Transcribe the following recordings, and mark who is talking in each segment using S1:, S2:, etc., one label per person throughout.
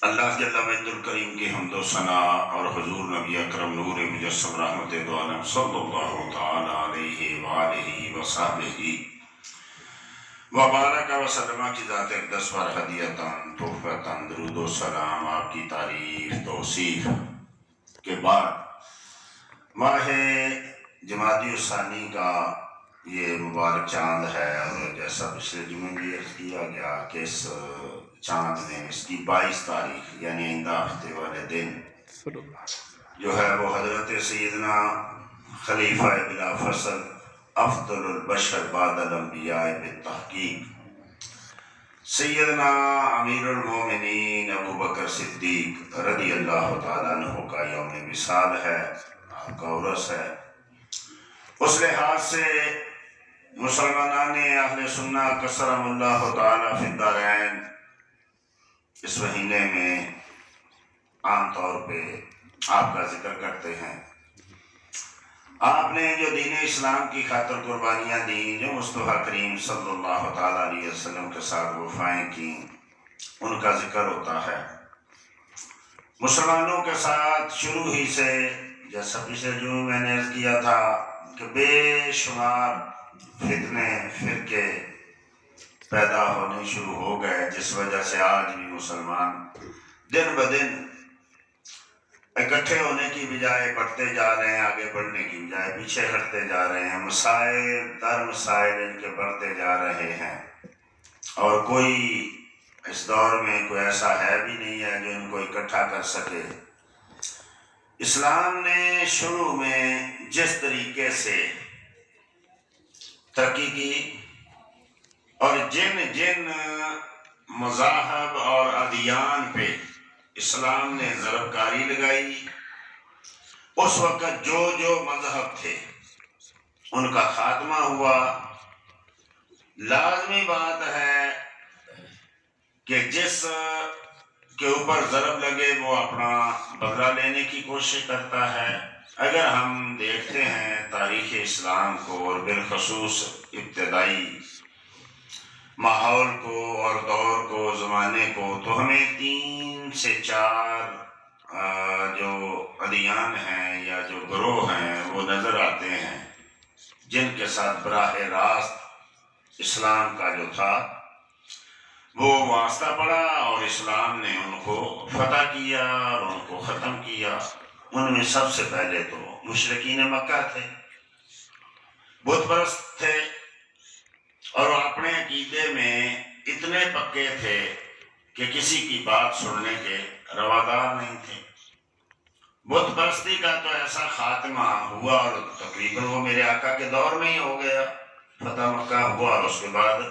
S1: اللہ جل مجد الکریم کی حمد و ثنا اور حضور نبی اکرم نور مجسم رحمت دو عالم صلی اللہ تعالی علیہ وآلہ وصحبہ وبارک وسلم کی ذات اقدس پر ہدیتاً تحفۃً درود و سلام آپ کی تعریف توصیف کے بعد ماہ جمادی الثانی کا یہ مبارک چاند ہے، اور جیسا پچھلے جمعے میں عرض کیا گیا کہ اس چاند نے اس کی 22 تاریخ یعنی آئندہ ہفتے والے دن جو ہے وہ حضرت سیدنا خلیفہ بلا فصل افضل البشر بعد الانبیاء بالتحقیق سیدنا امیر المومنین ابو بکر صدیق رضی اللہ تعالیٰ عنہ کا یوم وصال ہے، آپ کا عرس ہے۔ اس لحاظ سے مسلمانان اہل سنہ کثرم اللہ تعالیٰ فی الدارین اس مہینے میں عام طور پہ آپ کا ذکر کرتے ہیں۔ آپ نے جو دین اسلام کی خاطر قربانیاں دیں، جو مصطفیٰ کریم صلی اللہ تعالیٰ علیہ وسلم کے ساتھ وفائیں کی، ان کا ذکر ہوتا ہے۔ مسلمانوں کے ساتھ شروع ہی سے جیسا پچھلے جمعے میں نے عرض کیا تھا کہ بے شمار فتنے فرقے پیدا ہونے شروع ہو گئے، جس وجہ سے آج بھی مسلمان دن بدن اکٹھے ہونے کی بجائے بڑھتے جا رہے ہیں، آگے بڑھنے کی بجائے پیچھے ہٹتے جا رہے ہیں، مسائل در مسائل ان کے بڑھتے جا رہے ہیں، اور کوئی اس دور میں کوئی ایسا ہے بھی نہیں ہے جو ان کو اکٹھا کر سکے۔ اسلام نے شروع میں جس طریقے سے ترقی کی اور جن مذاہب اور ادیان پہ اسلام نے ضرب کاری لگائی، اس وقت جو مذہب تھے ان کا خاتمہ ہوا۔ لازمی بات ہے کہ جس کے اوپر ضرب لگے وہ اپنا بدلہ لینے کی کوشش کرتا ہے۔ اگر ہم دیکھتے ہیں تاریخ اسلام کو اور بالخصوص ابتدائی ماحول کو اور دور کو، زمانے کو، تو ہمیں 3 سے 4 جو ادیان ہیں یا جو گروہ ہیں وہ نظر آتے ہیں، جن کے ساتھ براہ راست اسلام کا جو تھا وہ واسطہ پڑا، اور اسلام نے ان کو فتح کیا اور ان کو ختم کیا۔ ان میں سب سے پہلے تو مشرکین مکہ تھے، بت پرست تھے، اور اپنے عقیدے میں اتنے پکے تھے کہ کسی کی بات سننے کے روادار نہیں تھے۔ بت پرستی کا تو ایسا خاتمہ ہوا، اور تقریباً وہ میرے آقا کے دور میں ہی ہو گیا، فتح مکہ ہوا، اور اس کے بعد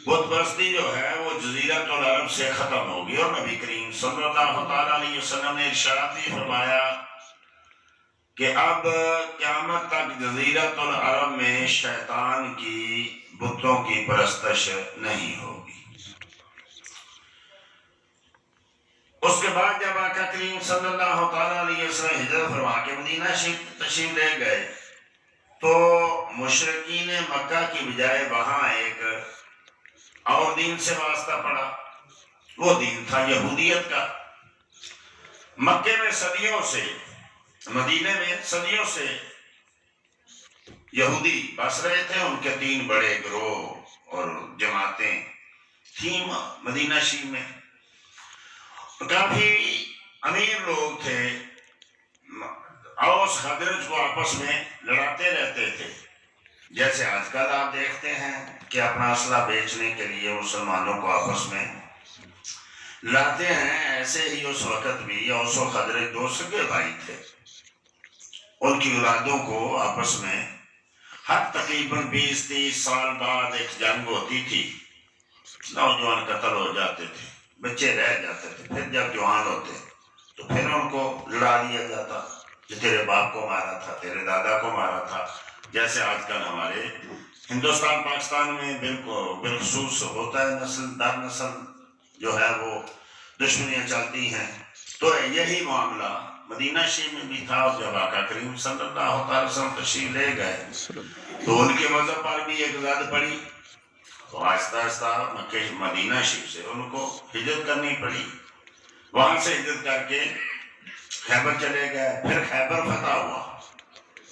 S1: بت پرستی جو ہے وہ جزیرۃ العرب سے ختم ہوگی، اور نبی کریم صلی اللہ تعالیٰ علیہ وسلم نے ارشاد بھی فرمایا کہ اب قیامت تک جزیرۃ العرب میں شیطان کی بتوں کی پرستش نہیں ہوگی۔ اس کے بعد جب آقا کریم صلی اللہ تعالیٰ علیہ وسلم ہجرت فرما کے مدینہ تشریف لے گئے، تو مشرکین مکہ کی بجائے وہاں ایک اور دین سے واسطہ پڑا۔ وہ دین تھا یہودیت کا۔ مکے میں صدیوں سے، مدینے میں صدیوں سے یہودی بس رہے تھے، ان کے 3 بڑے گروہ اور جماعتیں تھیں مدینہ شریف میں۔ کافی امیر لوگ تھے، اوس خزرج کو آپس میں لڑاتے رہتے تھے، جیسے آج کل آپ دیکھتے ہیں کہ اپنا اسلحہ بیچنے کے لیے مسلمانوں کو آپس میں لاتے ہیں، ایسے ہی اس وقت بھی اوس و خزرج 2 سگے بھائی تھے۔ ان کی اولادوں کو آپس میں ہر تقریباً 20-30 سال بعد ایک جنگ ہوتی تھی، نوجوان قتل ہو جاتے تھے، بچے رہ جاتے تھے، پھر جب جوان ہوتے تو پھر ان کو لڑا دیا جاتا کہ تیرے باپ کو مارا تھا، تیرے دادا کو مارا تھا، جیسے آج کل ہمارے ہندوستان پاکستان میں بالخصوص ہوتا ہے، نسل در نسل جو ہے وہ دشمنیاں چلتی ہیں۔ تو یہی معاملہ مدینہ شریف میں بھی تھا، اور جب آقا کریم صلی اللہ علیہ وسلم تشریف لے گئے تو ان کے مذہب پر بھی ایک زد پڑی، تو آہستہ آہستہ مدینہ شریف سے ان کو ہجرت کرنی پڑی۔ وہاں سے ہجرت کر کے خیبر چلے گئے، پھر خیبر فتح ہوا،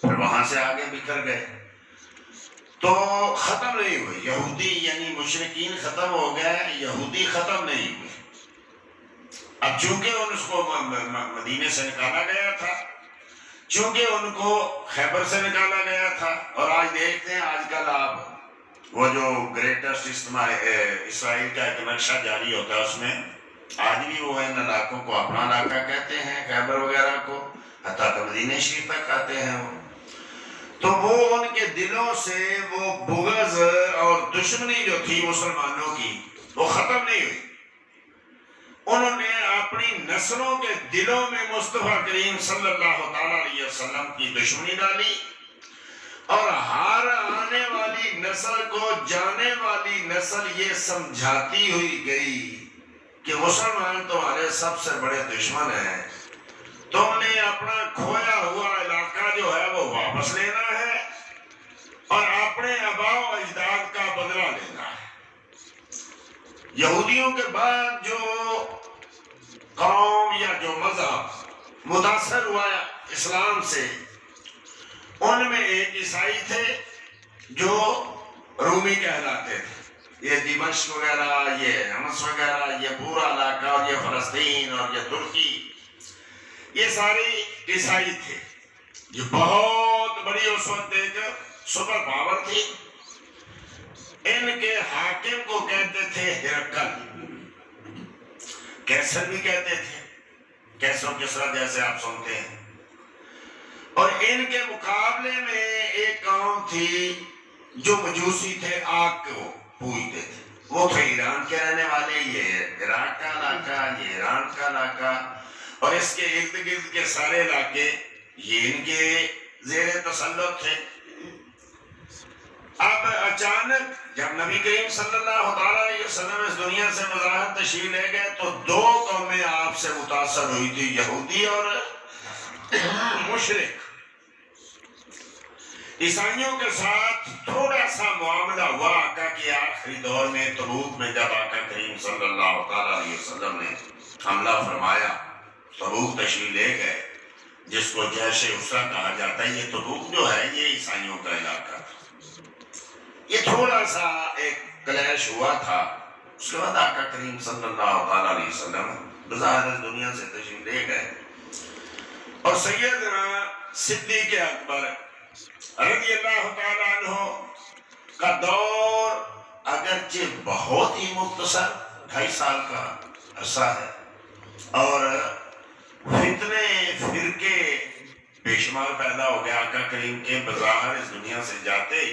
S1: پھر وہاں سے آگے بکھر گئے، تو ختم نہیں ہوئی یہودی، یعنی مشرکین ختم ہو گئے، یہودی ختم نہیں ہوئے۔ اب چونکہ ان کو مدینے سے نکالا گیا تھا، چونکہ ان کو خیبر سے نکالا گیا تھا، اور آج دیکھتے ہیں آج کل آپ وہ جو گریٹسٹ اسرائیل کا ایک نقشہ جاری ہوتا ہے، اس میں آج بھی وہ ان علاقوں کو اپنا علاقہ کہتے ہیں، خیبر وغیرہ کو، حتیٰ کہ مدینہ شریف تک آتے ہیں وہ، تو وہ ان کے دلوں سے وہ بغض اور دشمنی جو تھی مسلمانوں کی وہ ختم نہیں ہوئی۔ انہوں نے اپنی نسلوں کے دلوں میں مصطفیٰ کریم صلی اللہ تعالیٰ علیہ وسلم کی دشمنی ڈالی، اور ہر آنے والی نسل کو جانے والی نسل یہ سمجھاتی ہوئی گئی کہ مسلمان تمہارے سب سے بڑے دشمن ہیں، تم نے اپنا کھویا ہوا علاقہ جو ہے وہ واپس لینا ہے اور اپنے آباء و اجداد کا بدلہ لینا ہے۔ یہودیوں کے بعد جو قوم یا جو مذہب متاثر ہوا اسلام سے، ان میں ایک عیسائی تھے جو رومی کہلاتے تھے، یہ دمشق وغیرہ، یہ حمص وغیرہ، یہ پورا علاقہ، اور یہ فلسطین اور یہ ترکی، یہ ساری عیسائی تھے۔ یہ بہت بڑی اس وقت ایک سپر پاور تھی۔ ان کے حاکم کو کہتے تھے ہرقل، کیسر بھی کہتے تھے، کیسر و کسریٰ جیسے آپ سنتے ہیں۔ اور ان کے مقابلے میں ایک قوم تھی جو مجوسی تھے، آگ کو پوجتے تھے، وہ تھے ایران کے رہنے والے، یہ عراق کا علاقہ، یہ ایران کا علاقہ، اور اس کے ارد گرد کے سارے علاقے یہ ان کے زیر تسلط تھے۔ اب اچانک جب نبی کریم صلی اللہ تعالیٰ علیہ وسلم اس دنیا سے مزاحمت تشریف لے گئے تو دو قومیں آپ سے متاثر ہوئی تھی، یہودی اور مشرک۔ عیسائیوں کے ساتھ تھوڑا سا معاملہ ہوا آقا کے آخری دور میں، تبوک میں، جب آقا کریم صلی اللہ تعالیٰ علیہ وسلم نے حملہ فرمایا، تبوک تشریف لے گئے، جس کو جیش عسرہ کہا جاتا ہے۔ یہ تبوک جو ہے یہ عیسائیوں کا علاقہ تھا۔ یہ تھوڑا سا ایک کلیش ہوا تھا، اس کے بعد آقا کریم صلی اللہ تعالیٰ علیہ وسلم بظاہر اس دنیا سے تشریف لے گئے، اور سیدنا صدیق اکبر رضی اللہ تعالیٰ عنہ کا دور اگرچہ بہت ہی مختصر 2.5 سال کا عرصہ ہے، اور فتنے فرقے بے شمار پیدا ہو گئے۔ آقا کریم کے بظاہر اس دنیا سے جاتے ہی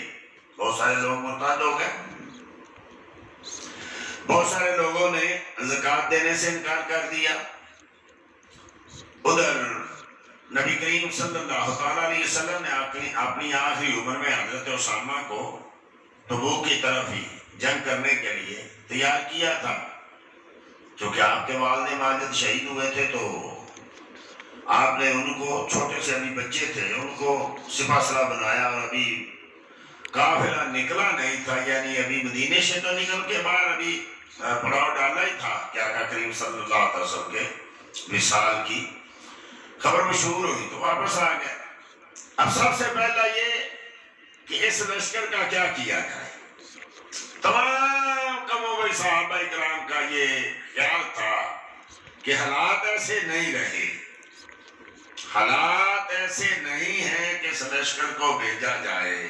S1: بہت سارے لوگ مرتد ہو گئے، بہت سارے لوگوں نے زکوٰۃ دینے سے انکار کر دیا۔ ادھر نبی کریم صلی اللہ تعالیٰ علیہ وسلم نے اپنی آخری عمر میں حضرت اسامہ کو تبوک کی طرف ہی جنگ کرنے کے لیے تیار کیا تھا، کیونکہ آپ کے والد ماجد شہید ہوئے تھے، تو آپ نے ان کو، چھوٹے سے ابھی بچے تھے، ان کو سپہ سالار بنایا، اور ابھی قافلہ نکلا نہیں تھا، یعنی ابھی مدینے سے تو نکل کے باہر ابھی پڑاؤ ڈالا ہی تھا کہ آقا کریم صلی اللہ علیہ وسلم کے وصال کی خبر مشہور ہوئی، تو واپس آ گئے۔ اب سب سے پہلا یہ کہ اس لشکر کا کیا کیا جائے۔ تمام کم و بیش صحابہ کرام کا یہ خیال تھا کہ حالات ایسے نہیں رہے، حالات ایسے نہیں ہیں کہ اس لشکر کو بھیجا جائے۔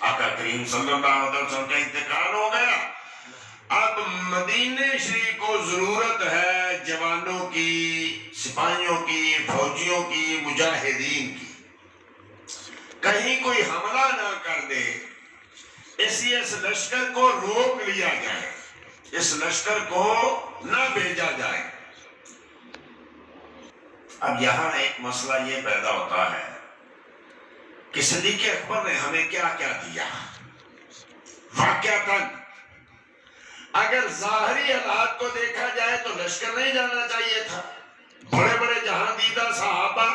S1: آقا کریم صلی اللہ علیہ وسلم کا انتقال ہو گیا، اب مدینہ شریف کو ضرورت ہے جوانوں کی، سپاہیوں کی، فوجیوں کی، مجاہدین کی، کہیں کوئی حملہ نہ کر دے، اس لیے اس لشکر کو روک لیا جائے، اس لشکر کو نہ بھیجا جائے۔ اب یہاں ایک مسئلہ یہ پیدا ہوتا ہے کہ صدیق اکبر نے ہمیں کیا کیا دیا۔ واقعتاً اگر ظاہری حالات کو دیکھا جائے تو لشکر نہیں جانا چاہیے تھا۔ بڑے بڑے جہاں دیدہ صحابہ،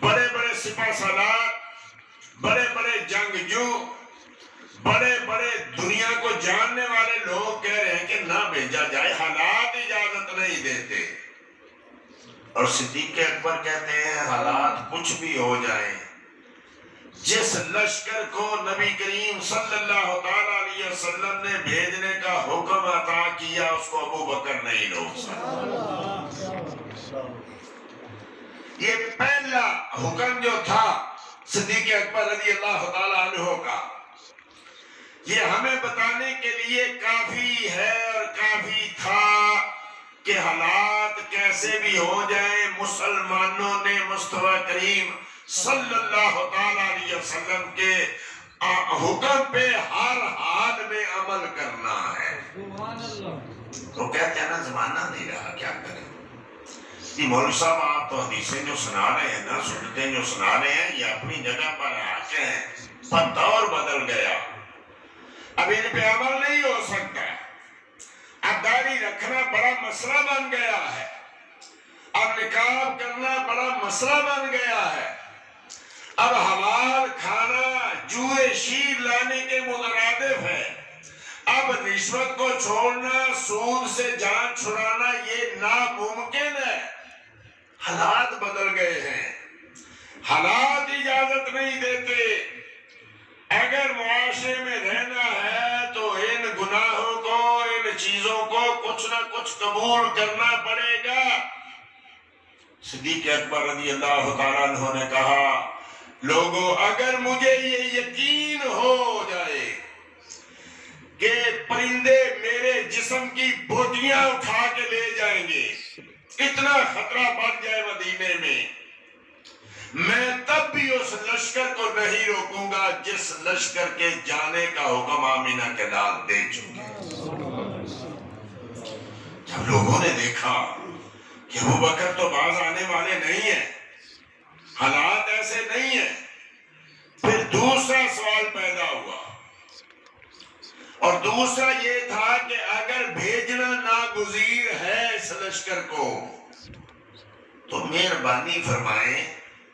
S1: بڑے بڑے سپہ سالار، بڑے بڑے جنگجو، بڑے بڑے دنیا کو جاننے والے لوگ کہہ رہے ہیں کہ نہ بھیجا جائے، حالات اجازت نہیں دیتے۔ اور صدیق اکبر کہتے ہیں حالات کچھ بھی ہو جائیں، جس لشکر کو نبی کریم صلی اللہ تعالی علیہ وسلم نے بھیجنے کا حکم عطا کیا اس کو ابو بکر نہیں روک سکا۔ یہ پہلا حکم جو تھا صدیق اکبر رضی اللہ تعالی عنہ کا، یہ ہمیں بتانے کے لیے کافی ہے اور کافی تھا کہ حالات کیسے بھی ہو جائیں، مسلمانوں نے مصطفیٰ کریم صلی اللہ تعالی علیہ وسلم کے حکم پہ ہر حال میں عمل کرنا ہے۔ تو کہتے ہیں نا زمانہ نہیں رہا، کیا کریں؟ یہ مولوی صاحب آپ تو حدیثیں جو سنا رہے ہیں نا، سنتیں جو سنا رہے ہیں، یہ اپنی جگہ پر آتے ہیں، پر دور بدل گیا، اب ان پہ عمل نہیں ہو سکتا، اب داڑھی رکھنا بڑا مسئلہ بن گیا ہے، اب نقاب کرنا بڑا مسئلہ بن گیا ہے، اب حلال کھانا جوئے شیر لانے کے مترادف ہے، اب رشوت کو چھوڑنا، سود سے جان چھڑانا یہ ناممکن ہے، حالات بدل گئے ہیں، حالات اجازت نہیں دیتے۔ اگر معاشرے میں رہنا ہے تو ان گناہوں کو، ان چیزوں کو کچھ نہ کچھ قبول کرنا پڑے گا۔ صدیق اکبر رضی اللہ تعالیٰ عنہ نے کہا، لوگوں اگر مجھے یہ یقین ہو جائے کہ پرندے میرے جسم کی بوٹیاں اٹھا کے لے جائیں گے، اتنا خطرہ بڑھ جائے مدینے میں تب بھی اس لشکر کو نہیں روکوں گا جس لشکر کے جانے کا حکم آمینہ کے لال دے چکے۔ جب لوگوں نے دیکھا کہ ابو بکر تو باز آنے والے نہیں ہیں، حالات ایسے نہیں ہیں، پھر دوسرا سوال پیدا ہوا، اور دوسرا یہ تھا کہ اگر بھیجنا ناگزیر ہے اس لشکر کو تو مہربانی فرمائیں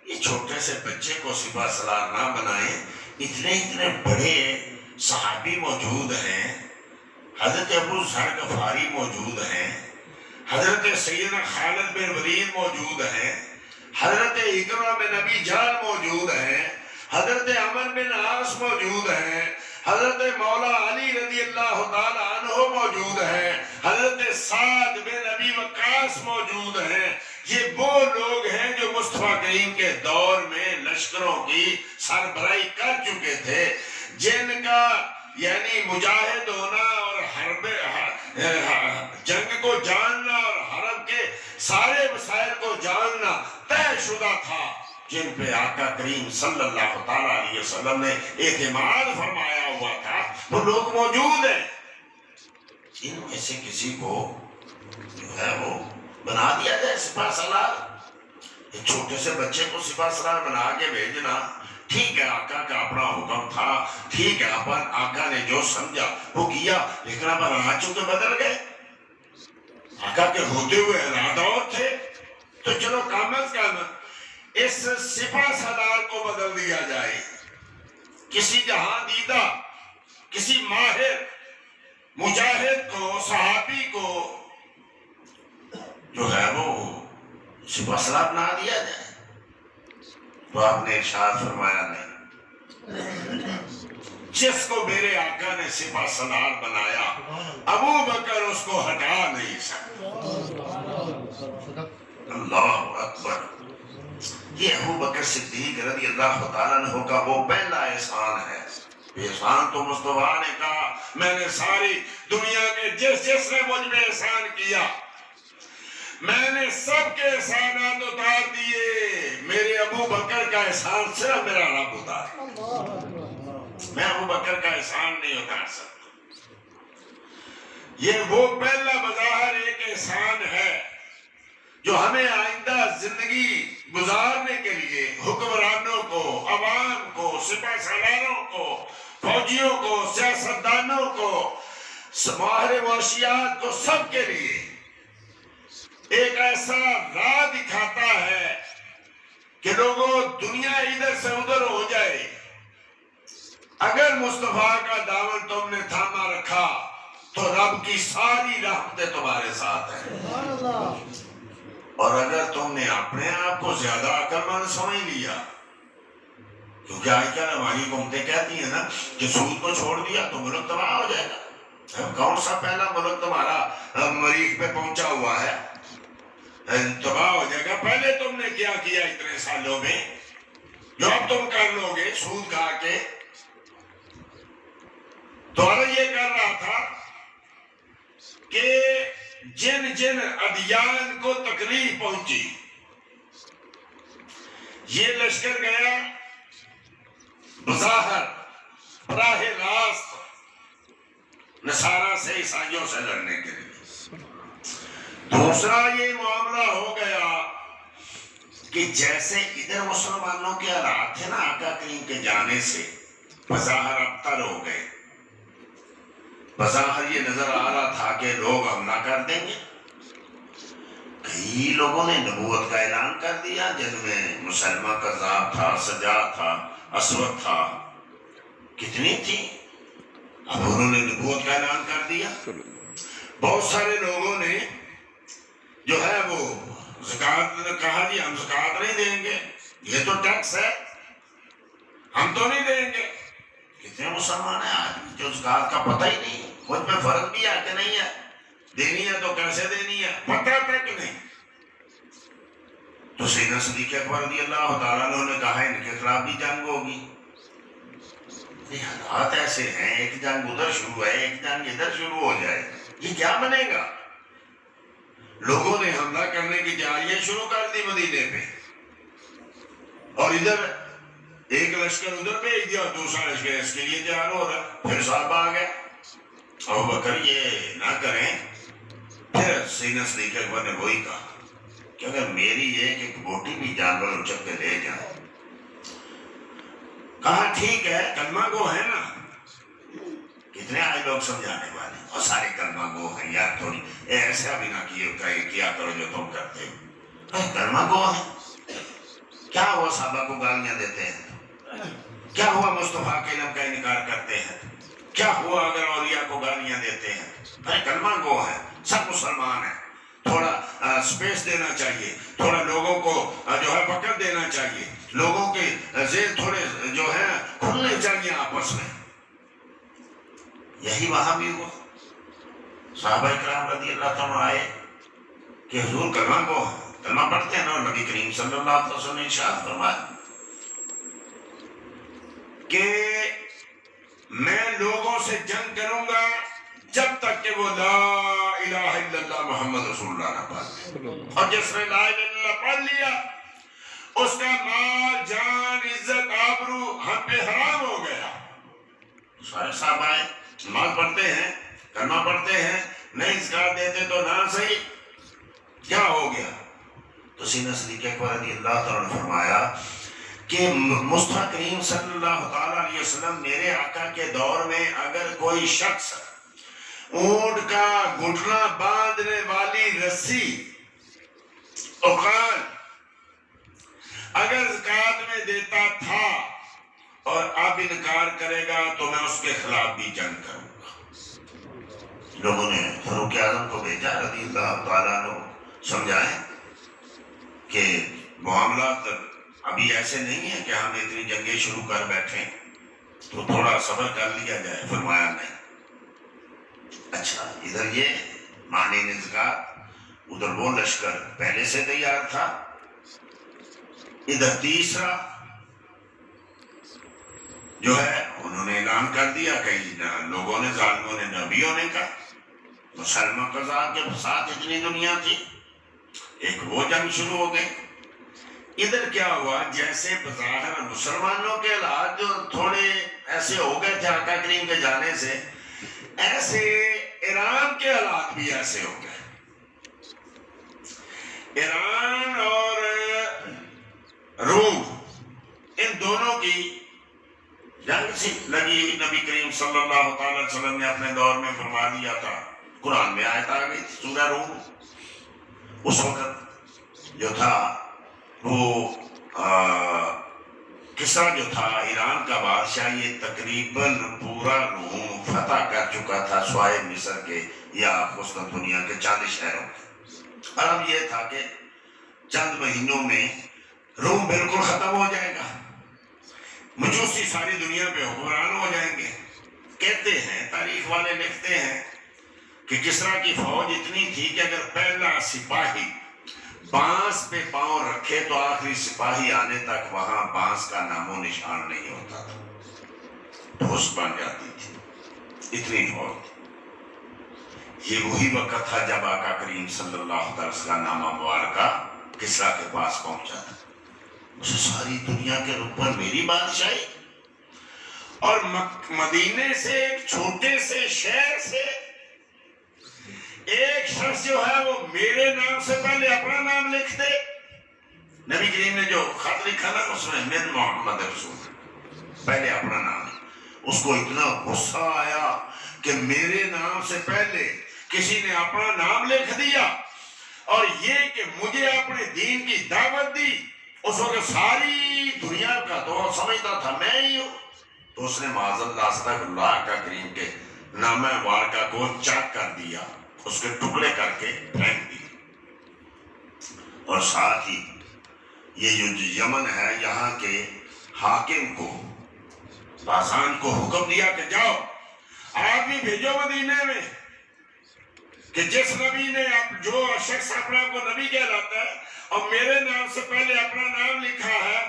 S1: یہ چھوٹے سے بچے کو سپہ سالار نہ بنائیں، اتنے بڑے صحابی موجود ہیں، حضرت ابو ذر غفاری موجود ہیں، حضرت سیدنا خالد بن ولید موجود ہیں، حضرت اکرمہ بن ابی جہل موجود ہیں، حضرت عمرو بن عاص موجود ہیں، حضرت مولا علی رضی اللہ تعالی عنہ موجود ہیں، حضرت سعد بن ابی وقاص موجود ہیں۔ یہ وہ لوگ ہیں جو مصطفیٰ کریم کے دور میں لشکروں کی سربراہی کر چکے تھے، جن کا یعنی مجاہد ہونا اور حرب جنگ کو جاننا اور حرب کے سارے مسائل کو جاننا طے شدہ تھا، جن پہ آقا کریم صلی اللہ تعالی علیہ وسلم نے اعتماد فرمایا ہوا تھا، وہ لوگ موجود ہیں۔ ان میں سے کسی کو جو ہے وہ بنا دیا جائے سپہ سالار، ایک چھوٹے سے بچے کو سپہ سالار بنا کے بھیجنا، ٹھیک ہے آقا کا اپنا حکم تھا، ٹھیک ہے آقا نے جو سمجھا وہ کیا، لیکن اب حالات چونکہ بدل گئے، آقا کے ہوتے ہوئے ارادہ اور تھے، تو چلو کم از کم اس سپہ سالار کو بدل دیا جائے، کسی جہاں دیدہ، کسی ماہر مجاہد کو، صحابی کو جو ہے وہ سپہ سالار بنا دیا جائے۔ تو آپ نے ارشاد فرمایا نہیں، جس کو میرے آقا نے سپہ سالار بنایا ابو بکر اس کو ہٹا نہیں سکتا۔ اللہ اکبر۔ یہ ابو بکر صدیق رضی اللہ تعالیٰ عنہ کا وہ پہلا احسان ہے۔ احسان تو مصطفیٰ نے کہا میں نے ساری دنیا کے جس نے مجھ میں احسان کیا میں نے سب کے احسانات اتار دیے، میرے ابو بکر کا احسان صرف میرا رب اتار، میں ابو بکر کا احسان نہیں اتار سکتا۔ یہ وہ پہلا بظاہر ایک احسان ہے جو ہمیں آئندہ زندگی گزارنے کے لیے حکمرانوں کو، عوام کو، سپہ سالاروں کو، فوجیوں کو، سیاستدانوں کو، ماہر معاشیات کو، سب کے لیے ایک ایسا راہ دکھاتا ہے کہ لوگوں دنیا ادھر سے ادھر ہو جائے، اگر مصطفیٰ کا دامن تم نے تھاما رکھا تو رب کی ساری رحمتیں تمہارے ساتھ ہیں۔ اور اگر تم نے اپنے آپ کو زیادہ عقل مند سمجھ لیا، کیونکہ آج کل ہماری حکومتیں کہتی ہیں نا کہ سود کو چھوڑ دیا تو ملک تباہ ہو جائے گا۔ کون سا پہلا ملک تمہارا مریخ پہ پہنچا ہوا ہے تباہ ہو جائے گا؟ پہلے تم نے کیا کیا اتنے سالوں میں جو اب تم کر لو گے سود کھا کے؟ تو یہ کر رہا تھا کہ جن جن ادیان کو تکلیف پہنچی، یہ لشکر گیا بظاہر براہ راست نصارہ سے عیسائیوں سے لڑنے کے لیے۔ دوسرا یہ معاملہ ہو گیا کہ جیسے ادھر مسلمانوں کے حالات تھے نا آقا کریم کے جانے سے بظاہر ابتر ہو گئے، بظاہر یہ نظر آ رہا تھا کہ لوگ حملہ کر دیں گے۔ کئی لوگوں نے نبوت کا اعلان کر دیا، جن میں مسلمہ کذاب تھا، سجاد تھا، اسود تھا، کتنی تھی، اب انہوں نے نبوت کا اعلان کر دیا۔ بہت سارے لوگوں نے جو ہے وہ زکوٰۃ نے کہا جی ہم زکوٰۃ نہیں دیں گے، یہ تو ٹیکس ہے، ہم تو نہیں دیں گے۔ کتنے مسلمان ہیں آج جو زکوٰۃ کا پتہ ہی نہیں، مجھ میں فرق بھی ہے کہ نہیں ہے، دینی ہے تو کیسے دینی ہے پتہ تک نہیں۔ تو سیدنا صدیق اکبر رضی اللہ تعالیٰ عنہ نے کہا ان کے خلاف بھی جنگ ہوگی۔ یہ حالات ایسے ہیں، ایک جنگ ادھر شروع ہے، ایک جنگ ادھر شروع ہو جائے، یہ کیا بنے گا؟ لوگوں نے حملہ کرنے کی تیاریاں شروع کر دی مدینے پہ، اور ادھر ایک لشکر ادھر بھیج دیا، دوسرا لشکر اس کے لیے تیار ہو رہا، پھر صحابہ آ گئے ابوبکر یہ نہ کریں۔ پھر سیدنا صدیق اکبر نے وہی کہا کہ اگر میری ایک بوٹی بھی جانور اچک کے لے جائیں، کہا ٹھیک ہے کلمہ گو ہے نا، کتنے آئے لوگ سمجھانے والے اور سارے کلمہ گو ہیں یار، تھوڑی ایسا بھی نہ کیا کرو جو تم کرتے ہو، کلمہ گو ہے، کیا ہوا صحابہ کو گالیاں دیتے ہیں؟ کیا ہوا مصطفیٰ کے علم کا انکار کرتے ہیں؟ کیا ہوا اگر اولیاء کو گالیاں دیتے ہیں؟ کلمہ گو ہے، سب مسلمان ہیں، تھوڑا سپیس دینا چاہیے، تھوڑا لوگوں کو جو ہے پکڑ دینا چاہیے، لوگوں کے ذہن تھوڑے جو ہے کھلنے چاہیے آپس میں۔ یہی وہاں بھی ہوا، صحابہ کرام رضی اللہ تعالیٰ آئے کہ حضور کلمہ گو ہے، کلمہ پڑھتے ہیں نا، اور نبی کریم صلی اللہ علیہ وسلم نے ارشاد فرمایا کہ میں لوگوں سے جنگ کروں گا جب تک کہ وہ لا الہ الا اللہ محمد رسول اللہ نہ پڑھ لے، اور جس نے لا الہ الا اللہ پڑھ لیا اس کا مال جان عزت آبرو ہم پہ حرام ہو گیا۔ سارے صاحب آئے، نماز پڑھتے ہیں، کلمہ پڑھتے ہیں، نہیں زکوٰۃ دیتے تو نہ صحیح، کیا ہو گیا؟ تو سیدنا صدیق اکبر رضی اللہ تعالیٰ نے فرمایا کہ مصطفیٰ کریم صلی اللہ تعالیٰ علیہ وسلم میرے آقا کے دور میں اگر کوئی شخص اونٹ کا گھٹنا باندھنے والی رسی اوقال اگر زکوٰۃ میں دیتا تھا اور اب انکار کرے گا تو میں اس کے خلاف بھی جنگ کروں گا۔ لوگوں نے فاروق اعظم کو بھیجا رضی اللہ تعالیٰ عنہ سمجھائیں کہ معاملات ابھی ایسے نہیں ہیں کہ ہم اتنی جنگیں شروع کر بیٹھیں، تو تھوڑا صبر کر لیا جائے۔ فرمایا نہیں، اچھا ادھر یہ معنی نے زکوٰۃ، ادھر وہ لشکر پہلے سے تیار تھا، ادھر تیسرا جو ہے انہوں نے اعلان کر دیا، کئی لوگوں نے ظالموں نے نبیوں نے کہا، مسلمہ قذاب کے ساتھ اتنی دنیا تھی، ایک وہ جنگ شروع ہو گئی۔ ادھر کیا ہوا، جیسے بظاہر مسلمانوں کے حالات جو تھوڑے ایسے ہو گئے تھے آقا کریم کے جانے سے، ایسے ایران کے حالات بھی ایسے ہو گئے۔ ایران اور روم ان دونوں کی جنگ سی لگی ہوئی، نبی کریم صلی اللہ تعالی وسلم نے اپنے دور میں فرما دیا تھا، قرآن میں آیت آ گئی تھی سورہ روم۔ اس وقت جو تھا وہ کسرا جو تھا ایران کا بادشاہ، یہ تقریباً پورا روم فتح کر چکا تھا سوائے مصر کے یا قسطنطنیہ کے 40 شہروں کے۔ اور اب یہ تھا کہ چند مہینوں میں روم بالکل ختم ہو جائے گا، مجوسی ساری دنیا پہ حکمران ہو جائیں گے۔ کہتے ہیں، تاریخ والے لکھتے ہیں کہ کسریٰ کی فوج اتنی تھی کہ اگر پہلا سپاہی بانس پہ پاؤں رکھے تو آخری سپاہی آنے تک وہاں بانس کا نام و نشان نہیں ہوتا تھا، ٹھوس بن جاتی تھی، اتنی فوج۔ یہ وہی وقت تھا جب آقا کریم صلی اللہ علیہ وسلم کا نامہ مبارکہ کسریٰ کے پاس پہنچا تھا۔ اسے ساری دنیا کے اوپر میری بادشاہی، اور مدینے سے ایک چھوٹے سے شہر سے ایک شخص جو ہے وہ میرے نام سے پہلے اپنا نام لکھ دے۔ نبی کریم نے جو خط لکھا نا اس میں من محمد رسول پہلے اپنا نام، اس کو اتنا غصہ آیا کہ میرے نام سے پہلے کسی نے اپنا نام لکھ دیا، اور یہ کہ مجھے اپنے دین کی دعوت دی۔ اس وقت ساری دنیا کا تو سمجھتا تھا میں ہی ہوں، تو اس نے معاذ اللہ استغفر اللہ کا کریم کے نامہ مبارکہ کو چاک کر دیا، اس کے ٹکڑے کر کے پھینک دی۔ اور ساتھ ہی یہ جو یمن ہے یہاں کے حاکم کو، بازان کو حکم دیا کہ جاؤ آدمی بھیجو مدینے میں کہ جس نبی نے جو شخص اپنا کو نبی کہلاتا ہے اور میرے نام سے پہلے اپنا نام لکھا ہے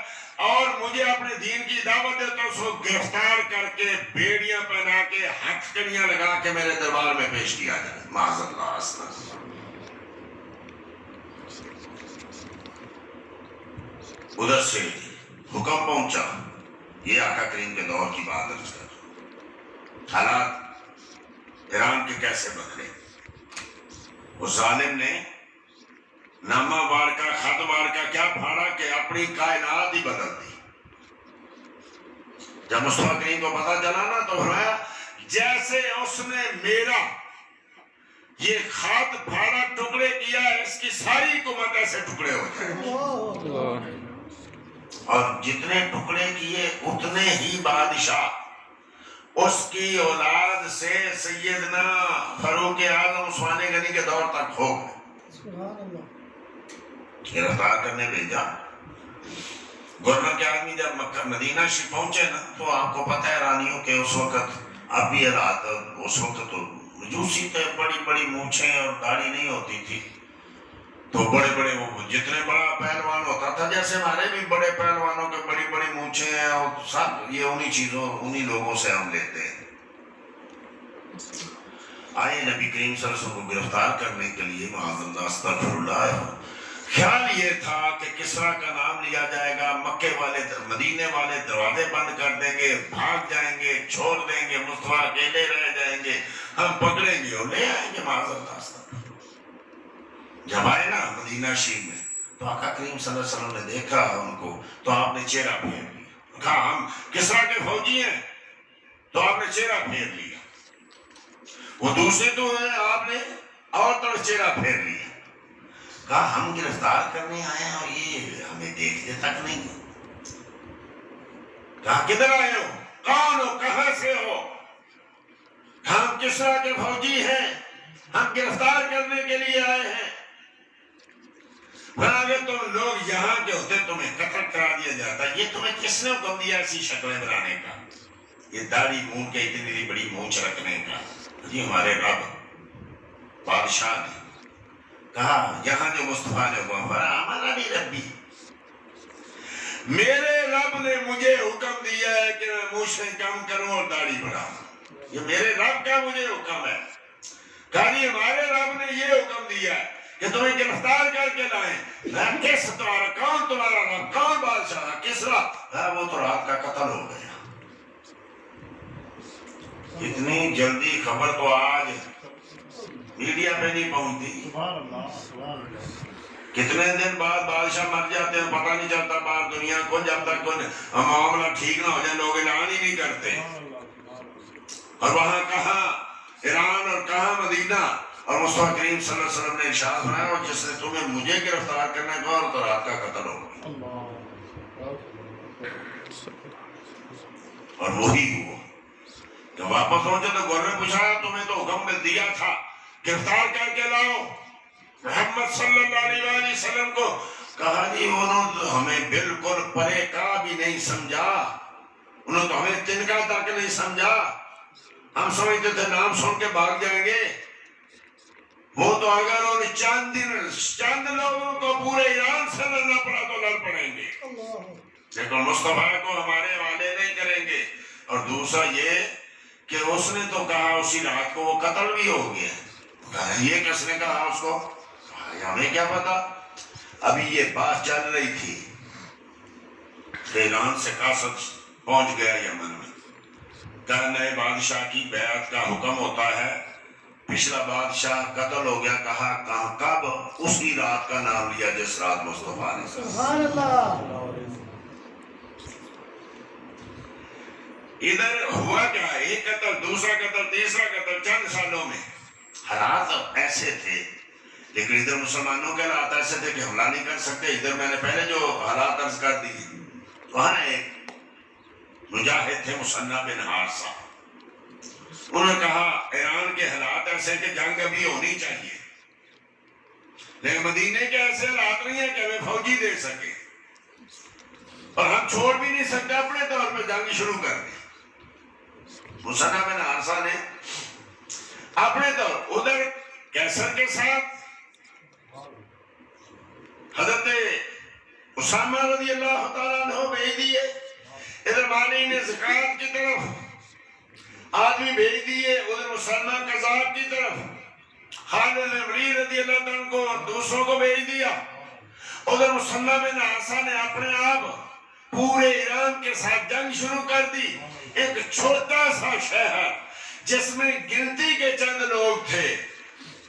S1: اور مجھے اپنے دین کی دعوت دیتا، اس کو گرفتار کر کے بیڑیاں پہنا کے ہتھکڑیاں لگا کے میرے دربار میں پیش کیا جائے۔ معاذ اللہ استغفر۔ ادھر سے حکم پہنچا، یہ آقا کریم کے دور کی بات عرض کر، حالات ایران کے کیسے بدلے۔ اس ظالم نے نامہ مبارکہ خط مبارکہ کیا پھاڑا کہ اپنی کائنات ہی بدل دی۔ جب مصطفیٰ کریم کو پتہ چلا نا تو فرمایا جیسے اس نے میرا یہ خط پھاڑا ٹکڑے کیا ہے، اس کی ساری حکومت ایسے ٹکڑے ہو جائے، اور جتنے ٹکڑے کیے اتنے ہی بادشاہ اس کی اولاد سے سیدنا فاروق اعظم عثمان غنی کے دور تک ہو گئے۔ گرفتار کرنے بھیجا گورنر کے آدمی، جب مکہ مدینہ شریف پہنچے نا تو آپ کو پتہ ہے رانیوں کے اس وقت اب بھی حالات، اس وقت تو مجوسی تھے، بڑی بڑی مونچھیں اور داڑھی نہیں ہوتی تھی، تو بڑے بڑے وہ جتنے بڑا پہلوان ہوتا تھا، جیسے ہمارے بھی بڑے پہلوانوں کے بڑی بڑی مونچھیں ہیں، اور سب یہ انہی لوگوں سے ہم لیتے ہیں۔ آئے نبی کریم صلی اللہ علیہ وسلم کو گرفتار کرنے کے لیے، معاذ اللہ استغفر اللہ۔ خیال یہ تھا کہ کسریٰ کا نام لیا جائے گا، مکے والے مدینے والے دروازے بند کر دیں گے، بھاگ جائیں گے، چھوڑ دیں گے، مصطفیٰ اکیلے رہ جائیں گے، ہم پکڑیں گے اور لے آئیں گے، معاذ اللہ استغفر۔ جب آئے نا مدینہ شریف میں تو آقا کریم صلی اللہ علیہ وسلم نے دیکھا ان کو، تو آپ نے چہرہ پھیر لیا، کہا ہم کسریٰ کے فوجی ہیں، تو آپ نے چہرہ پھیر لیا۔ وہ دوسرے تو ہیں، آپ نے اور طرف چہرہ پھیر لیا، کہا ہم گرفتار کرنے آئے ہیں اور یہ ہمیں دیکھتے تک نہیں۔ کہا کدھر آئے ہو، کون ہو، کہاں سے ہو؟ ہم کسریٰ کے فوجی ہیں، ہم گرفتار کرنے کے لیے آئے ہیں۔ اگر تم لوگ یہاں کے ہوتے تمہیں قتل کرا دیا جاتا۔ یہ تمہیں کس نے حکم دیا ایسی شکلیں بنانے کا، یہ داڑھی مونچھ کے اتنی بڑی مونچھ رکھنے کا؟ جی ہمارے رب بادشاہ نے کہا، یہاں جو مصطفیٰ نے ہمارا بھی ربی، میرے رب نے مجھے حکم دیا ہے کہ میں مونچھیں کم کروں اور داڑھی بڑھاؤں، یہ میرے رب کا مجھے حکم ہے۔ کہا جی ہمارے رب نے یہ حکم دیا ہے کہ تمہیں گرفتار کر کے لائیں۔ میں کس تمہارا، کون تمہارا رب، کون بادشاہ؟ کسریٰ۔ وہ تو رات کا قتل ہو گیا۔ اتنی جلدی خبر تو آج میڈیا پہ نہیں پہنچتی، کتنے دن بعد بادشاہ مر جاتے ہیں، پتہ نہیں چلتا باہر دنیا کو، جب تک کوئی معاملہ ٹھیک نہ ہو جائے لوگ اعلان ہی نہیں کرتے۔ اور وہاں کہاں ایران اور کہاں مدینہ، اور مصطفیٰ کریم صلی اللہ علیہ وسلم نے ارشاد فرمایا اور جس نے تمہیں مجھے گرفتار کرنے کا اور تو رات کا قتل ہو گیا، اور وہی ہوا کہ واپس پہنچے تو گورنر پوچھا تمہیں تو حکم میں دیا تھا گرفتار کر کے لاؤ محمد صلی اللہ علیہ وسلم کو۔ کہا جی انہوں تو ہمیں بالکل پرے کا بھی نہیں سمجھا، انہوں تو ہمیں تنکا تک نہیں سمجھا، ہم سمجھتے تھے نام سن کے بھاگ جائیں گے، وہ تو اگر ان چند لوگوں کو پورے ایران سے لڑنا پڑا تو لڑ پڑیں گے، لیکن مصطفیٰ کو ہمارے والے نہیں کریں گے۔ اور دوسرا یہ کہ اس نے تو کہا اسی رات کو وہ قتل بھی ہو گیا، یہ کس نے کہا اس کو؟ ہمیں کیا پتا۔ ابھی یہ بات چل رہی تھی کہ ایران سے قاصد پہنچ گیا یمن میں، کہ نئے بادشاہ کی بیعت کا حکم ہوتا ہے، پچھلا بادشاہ قتل ہو گیا، کہا کہاں کب؟ اسی رات کا نام لیا جس رات مصطفیٰ نے سبحان اللہ۔ ادھر ہوا کیا؟ ایک قتل، دوسرا قتل، تیسرا قتل چند سالوں میں۔ حالات ایسے تھے، لیکن ادھر مسلمانوں کے حالات ایسے تھے کہ حملہ نہیں کر سکتے۔ ادھر میں نے پہلے جو حالات عرض کر دی، وہاں ایک مجاہد تھے مصنع بن حارثہ، انہوں نے کہا ایران کے حالات ایسے کہ جنگ ابھی ہونی چاہیے، لیکن مدینے کے ایسے حالات نہیں ہیں کہ ہمیں فوجی دے سکے، اور ہم چھوڑ بھی نہیں سکتے اپنے طور پہ جنگ شروع کر دیں۔ مصنع بن حارثہ نے اپنے طور ادھر کیسر کے ساتھ حضرت اسامہ رضی اللہ تعالیٰ عنہ بھیج دیے، ادھر مانی نے زکات کی طرف آدمی بھیج دیے، ادھر مسلمہ قذاب کی طرف خالد بن ولید رضی اللہ تعالیٰ عنہ کو اور دوسروں کو بھیج دیا، ادھر مصنع بن حارثہ نے اپنے آپ پورے ایران کے ساتھ جنگ شروع کر دی۔ ایک چھوٹا سا شہر جس میں گنتی کے چند لوگ تھے،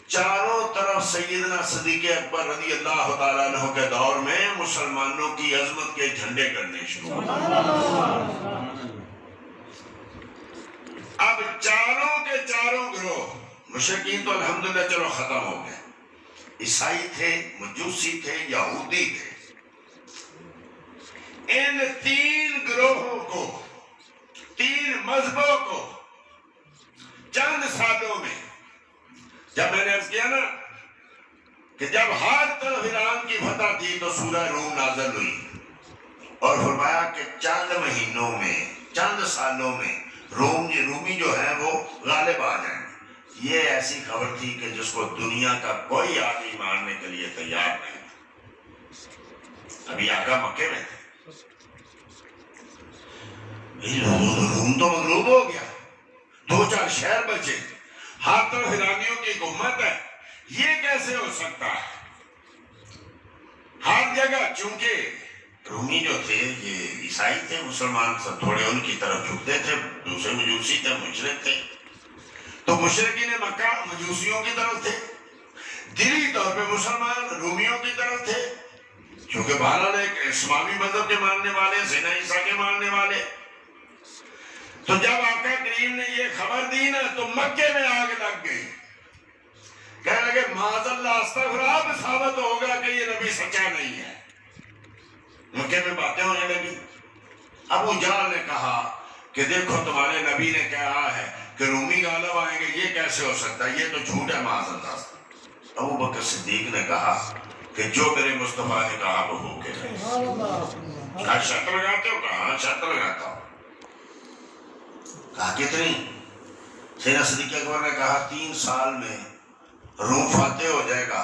S1: چاروں طرف سیدنا صدیق اکبر رضی اللہ تعالیٰ عنہ کے دور میں مسلمانوں کی عظمت کے جھنڈے گڑنے شروع ہوئے۔ اب چاروں کے چاروں گروہ، مشرکین تو الحمدللہ چلو ختم ہو گئے، عیسائی تھے، مجوسی تھے، یہودی تھے، ان تین گروہوں کو، تین مذہبوں کو چند سالوں میں، جب میں نے عرض کیا نا کہ جب ہر طرف ایران کی فتح تھی تو سورہ روم نازل ہوئی اور فرمایا کہ چند مہینوں میں، چند سالوں میں رومی جو ہیں وہ غالب آ جائیں گے۔ یہ ایسی خبر تھی کہ جس کو دنیا کا کوئی آدمی ماننے کے لیے تیار نہیں تھا۔ ابھی آقا مکے میں تھے، روم تو مغلوب ہو گیا، دو چار شہر بچے، ہر طرف ایرانیوں کی حکومت ہے، یہ کیسے ہو سکتا ہے؟ ہر جگہ، چونکہ رومی جو تھے یہ عیسائی تھے، مسلمان تھوڑے ان کی طرف جھکتے تھے، دوسرے مجوسی تھے، مشرک تھے، تو مشرکین مکہ مجوسیوں کی طرف تھے، دلی طور پہ مسلمان رومیوں کی طرف تھے، کیونکہ بہرحال ایک اسلامی مذہب کے ماننے والے، زنا عیسیٰ کے ماننے والے۔ تو جب آقا کریم نے یہ خبر دی نا تو مکے میں آگ لگ گئی، کہنے لگے معاذ اللہ استغفر، اب ثابت ہوگا کہ یہ نبی سچا نہیں ہے۔ مکے میں باتیں ہونے لگی۔ ابو جہل نے کہا کہ دیکھو تمہارے نبی نے کہا ہے کہ رومی غالب آئیں گے، یہ کیسے ہو سکتا ہے، یہ تو جھوٹ ہے معاذ اللہ۔ ابو بکر صدیق نے کہا کہ جو میرے مصطفیٰ نے کہا وہ ہو کے رہے۔ کہا شرط لگاتے ہو؟ کہا شرط لگاتا ہوں۔ کہا کتنی؟ سیدنا صدیق اکبر نے کہا 3 سال میں روم فاتح ہو جائے گا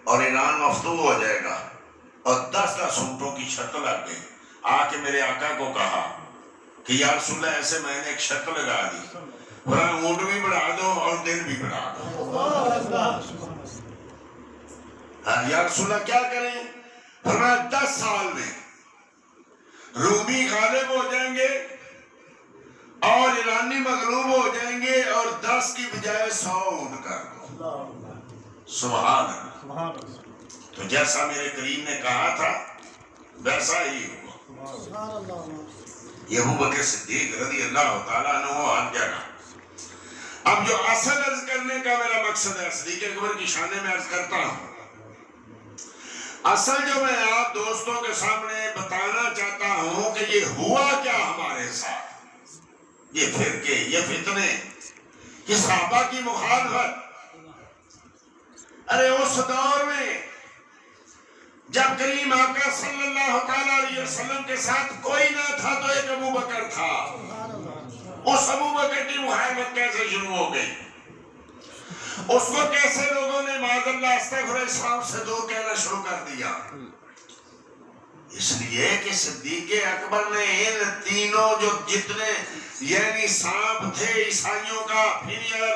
S1: اور ایران مفتوح ہو جائے گا، اور 10 اونٹوں کی شرط لگ گئی۔ آ کے میرے آقا کو کہا کہ یا رسول اللہ ایسے میں نے ایک شرط لگا دی، اونٹ بھی بڑھا دو اور دن بھی بڑھا دو۔ یا رسول اللہ کیا کریں؟ فرمایا 10 سال میں رومی غالب ہو جائیں گے اور ایرانی مغلوب ہو جائیں گے، اور 10 کی بجائے 100 اونٹ کر دو۔ سبحان اللہ۔ تو جیسا میرے کریم نے کہا تھا ویسا ہی ہوا۔ یہ ابو بکر صدیق رضی اللہ تعالیٰ عنہ ہر جگہ۔ اب جو اصل عرض کرنے کا میرا مقصد ہے، صدیق اکبر کی شان میں عرض کرتا ہوں، اصل جو میں آپ دوستوں کے سامنے بتانا چاہتا ہوں کہ یہ ہوا کیا ہمارے ساتھ، یہ فرقے، یہ فتنے، یہ صحابہ کی مخالفت۔ ارے اس دور میں جب کریم آقا صلی اللہ تعالیٰ علیہ وسلم کے ساتھ کوئی نہ تھا تو ایک ابو بکر تھا. اس ابو بکر کی محبت کیسے شروع ہو گئی؟ اس کو کیسے لوگوں نے معاذ اللہ استغفر اسلام سے دور کہنا شروع کر دیا؟ اس لیے کہ صدیق اکبر نے ان تینوں جو جتنے یعنی سانپ تھے عیسائیوں کا پھر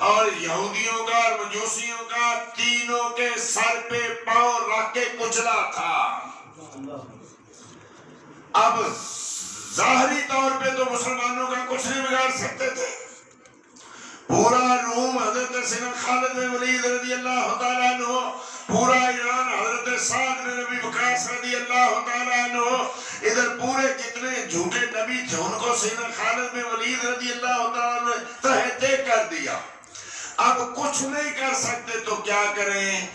S1: اور یہودیوں کا اور مجوسیوں کا تینوں کے سر پہ پاؤں رکھ کے کچلا تھا. اب ظاہری طور پہ تو مسلمانوں کا کچھ نہیں بگاڑ سکتے تھے. پورا روم حضرت سیدنا خالد بن ولید رضی اللہ تعالیٰ عنہ، پورا ایران حضرت سعد بن ابی وقاص رضی اللہ تعالیٰ عنہ، ادھر پورے جتنے جھوٹے نبی تھے ان کو سیدنا خالد بن ولید رضی اللہ تعالیٰ عنہ تہتے کر دیا. اب کچھ نہیں کر سکتے تو کیا کریں؟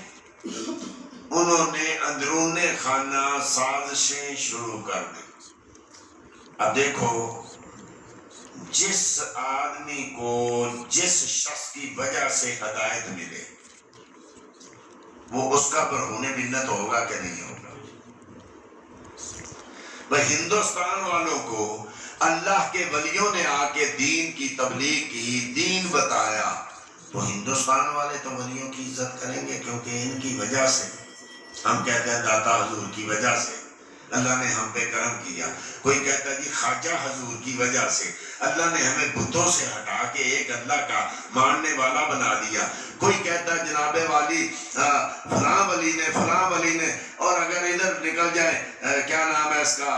S1: انہوں نے اندرون خانہ سازشیں شروع کر دی. اب دیکھو، جس آدمی کو جس شخص کی وجہ سے ہدایت ملے وہ اس کا برہون منت ہوگا کہ نہیں ہوگا؟ وہ ہندوستان والوں کو اللہ کے ولیوں نے آ کے دین کی تبلیغ کی، دین بتایا، تو ہندوستان والے تو ولیوں کی عزت کریں گے، کیونکہ ان کی وجہ سے ہم کہتے ہیں داتا حضور کی وجہ سے اللہ نے ہم پہ کرم کیا. کوئی کہتا ہے جی خواجہ حضور کی وجہ سے اللہ نے ہمیں بتوں سے ہٹا کے ایک اللہ کا ماننے والا بنا دیا. کوئی کہتا ہے جناب والی فلاں ولی نے اور اگر ادھر نکل جائے کیا نام ہے اس کا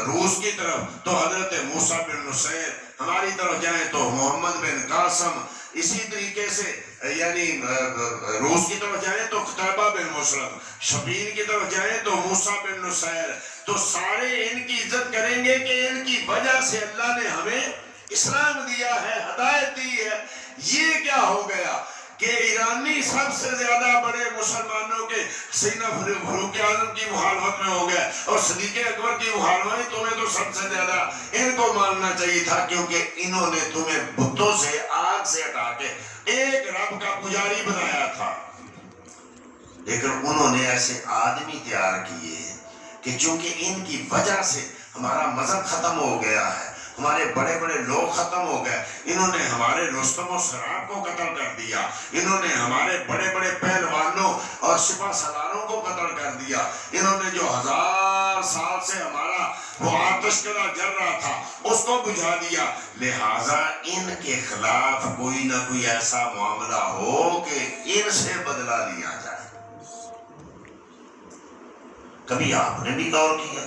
S1: روس کی طرف تو حضرت موسیٰ بن نصیر، ہماری طرف جائیں تو محمد بن قاسم، اسی طریقے سے یعنی روس کی طرف جائیں تو قتیبہ بن مسلم، شبین کی طرف جائیں تو موسیٰ بن نصیر. تو سارے ان کی عزت کریں گے کہ ان کی وجہ سے اللہ نے ہمیں اسلام دیا ہے، ہدایت دی ہے. یہ کیا ہو گیا کہ ایرانی سب سے زیادہ بڑے مسلمانوں کے سیدنا فاروق اعظم کی مخالفت میں ہو گئے اور صدیق اکبر کی مخالفت، تمہیں تو سب سے زیادہ ان کو ماننا چاہیے تھا، کیونکہ انہوں نے تمہیں بتوں سے آگ سے ہٹا کے ایک رب کا پجاری بنایا تھا. لیکن انہوں نے ایسے آدمی تیار کیے کہ چونکہ ان کی وجہ سے ہمارا مذہب ختم ہو گیا ہے، ہمارے بڑے بڑے لوگ ختم ہو گئے. انہوں نے ہمارے رستم و سراج کو قتل کر دیا، انہوں نے ہمارے بڑے بڑے پہلوانوں اور سپہ سالاروں کو قتل کر دیا. انہوں نے جو 1000 سال سے ہمارا وہ آتش کلا جل رہا تھا اس کو بجھا دیا. لہٰذا ان کے خلاف کوئی نہ کوئی ایسا معاملہ ہو کہ ان سے بدلہ لیا جائے. کبھی آپ نے بھی غور کیا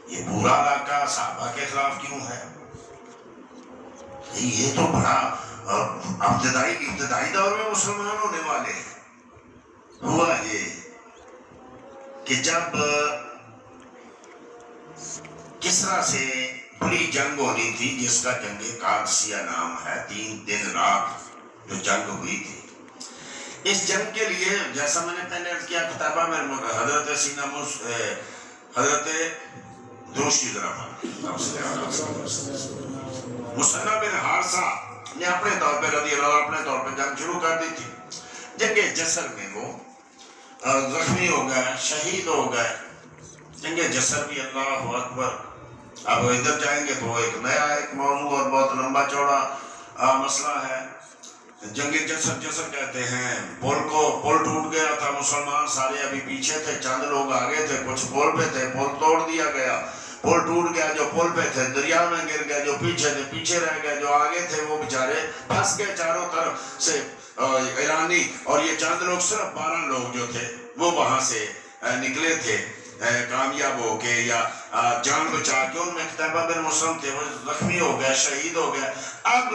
S1: یہ پورا علاقہ صحابہ کے خلاف کیوں ہے؟ یہ تو بڑا ابتدائی دور میں مسلمان ہونے والے ہیں. ہوا یہ کہ جب کسرا سے بڑی جنگ ہونی تھی جس کا جنگ قادسیہ نام ہے، 3 دن رات جو جنگ ہوئی تھی، اس جنگ کے لیے جیسا میں نے پہلے عرض کیا کتابہ میں حضرت سینا حضرت دروش کی طرف مسنہ بن حارثہ نے اپنے طور پہ رضی اللہ اپنے طور پہ جنگ شروع کر دی تھی. جنگ جسر میں وہ زخمی ہو گئے، شہید ہو گئے. جنگ جسر بھی اللہ اکبر. اب ادھر جائیں گے تو ایک نیا ایک موضوع اور بہت لمبا چوڑا مسئلہ ہے. جنگ جسر کہتے ہیں پل ٹوٹ گیا تھا، مسلمان سارے ابھی پیچھے تھے، چند لوگ آگے تھے، کچھ پل پہ تھے، پل توڑ دیا گیا، پل ٹوٹ گیا. جو پل پہ تھے دریا میں گر گئے، جو پیچھے تھے پیچھے رہ گئے، جو آگے تھے وہ بیچارے پھنس گئے چاروں طرف سے. ایرانی اور یہ چند لوگ صرف 12 لوگ جو تھے وہ وہاں سے نکلے تھے کامیاب ہو کے یا جان بچا کے. ان میں قتیبہ بن مسلم تھے، وہ زخمی ہو گئے، شہید ہو گئے. اب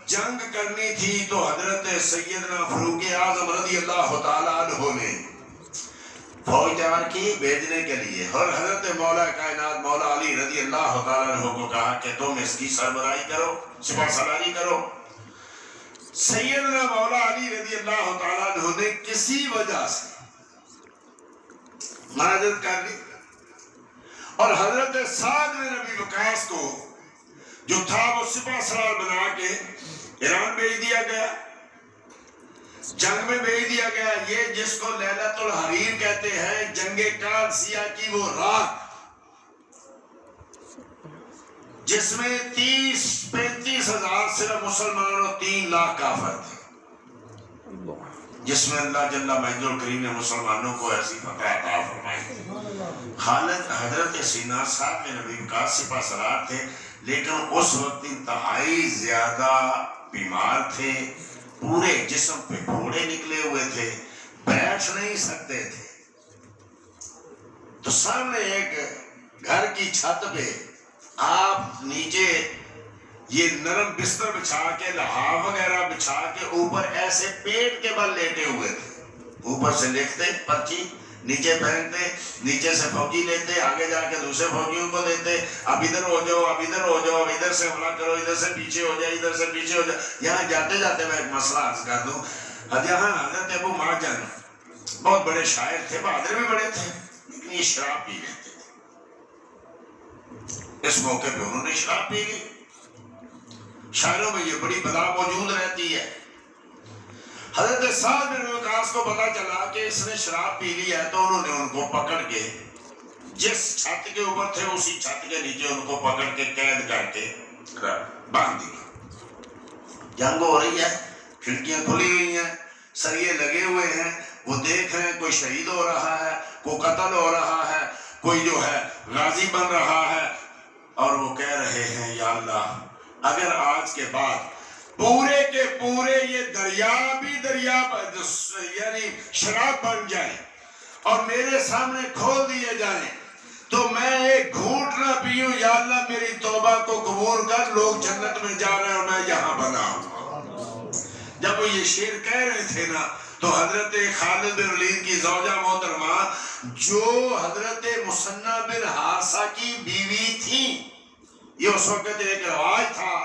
S1: جنگ کرنی تھی تو حضرت سیدنا فاروق اعظم رضی اللہ تعالیٰ عنہ نے فوج تیار کی بھیجنے کے لیے، اور حضرت مولا کائنات مولا علی رضی اللہ تعالیٰ عنہ کو کہا کہ تم اس کی سربراہی کرو، سپہ سالاری کرو. سیدنا مولا علی رضی اللہ تعالیٰ عنہ نے کسی وجہ سے معذرت کر لی اور حضرت سعد بن ابی وقاص کو جو تھا وہ سپہ سالار بنا کے ایران بھیج دیا گیا. جنگ میں بھیج دیا گیا. یہ جس کو لیلۃ الحریر کہتے ہیں، جنگ قادسیہ کی وہ رات جس میں 30-35 ہزار صرف مسلمان اور 3 لاکھ کافر تھے، جس میں اللہ جل مجدہ الکریم نے مسلمانوں کو ایسی فتح عطا فرمائی. خالد حضرت سینا صاحب میں نبی کا سپہ سالار تھے، لیکن اس وقت انتہائی زیادہ بیمار تھے، پورے جسم پہ پھوڑے نکلے ہوئے تھے، بیٹھ نہیں سکتے تھے. تو سامنے ایک گھر کی چھت پہ آپ نیچے یہ نرم بستر بچھا کے، لحاف وغیرہ بچھا کے، اوپر ایسے پیٹ کے بل لیٹے ہوئے تھے. اوپر سے لکھتے پرچی، نیچے پھینکتے، نیچے سے فوجی لیتے، آگے جا کے دوسرے فوجیوں کو دیتے، اب ادھر ہو جاؤ، اب ادھر ہو جاؤ، اب ادھر سے حملہ کرو، ادھر سے پیچھے ہو جائے، ادھر سے پیچھے ہو جائے. یہاں جاتے جاتے میں ایک مسئلہ عرض کر دوں. یہاں حضرت ابو مہاجن بہت بڑے شاعر تھے، بہادر بھی بڑے تھے، لیکن یہ شراب پی لیتے تھے. اس موقع پہ انہوں نے شراب پی لی. شاعروں میں یہ بڑی بلا موجود رہتی ہے. حضرت سعد بن وقاص کو پتا چلا کہ اس نے شراب پی لی ہے، تو انہوں نے ان کو پکڑ کے جس چھت کے اوپر تھے اسی چھت کے نیچے ان کو پکڑ کے قید کر کے باندھ دیا. جنگ ہو رہی ہے، کھڑکیاں کھلی ہوئی ہیں، سریے لگے ہوئے ہیں، وہ دیکھ رہے ہیں کوئی شہید ہو رہا ہے، کوئی قتل ہو رہا ہے، کوئی جو ہے غازی بن رہا ہے. اور وہ کہہ رہے ہیں یا اللہ اگر آج کے بعد پورے کے پورے یہ دریا بھی دریا یعنی شراب بن جائے اور میرے سامنے کھول دیے جائیں تو میں ایک گھونٹ نہ پیوں. یا اللہ میری توبہ کو قبول کر، لوگ جنت میں جا رہے ہیں اور میں یہاں بنا ہوں. جب وہ یہ شعر کہہ رہے تھے نا تو حضرت خالد بن ولید کی زوجہ محترمہ جو حضرت مثنی بن حارثہ کی بیوی تھی، یہ اس وقت ایک رواج تھا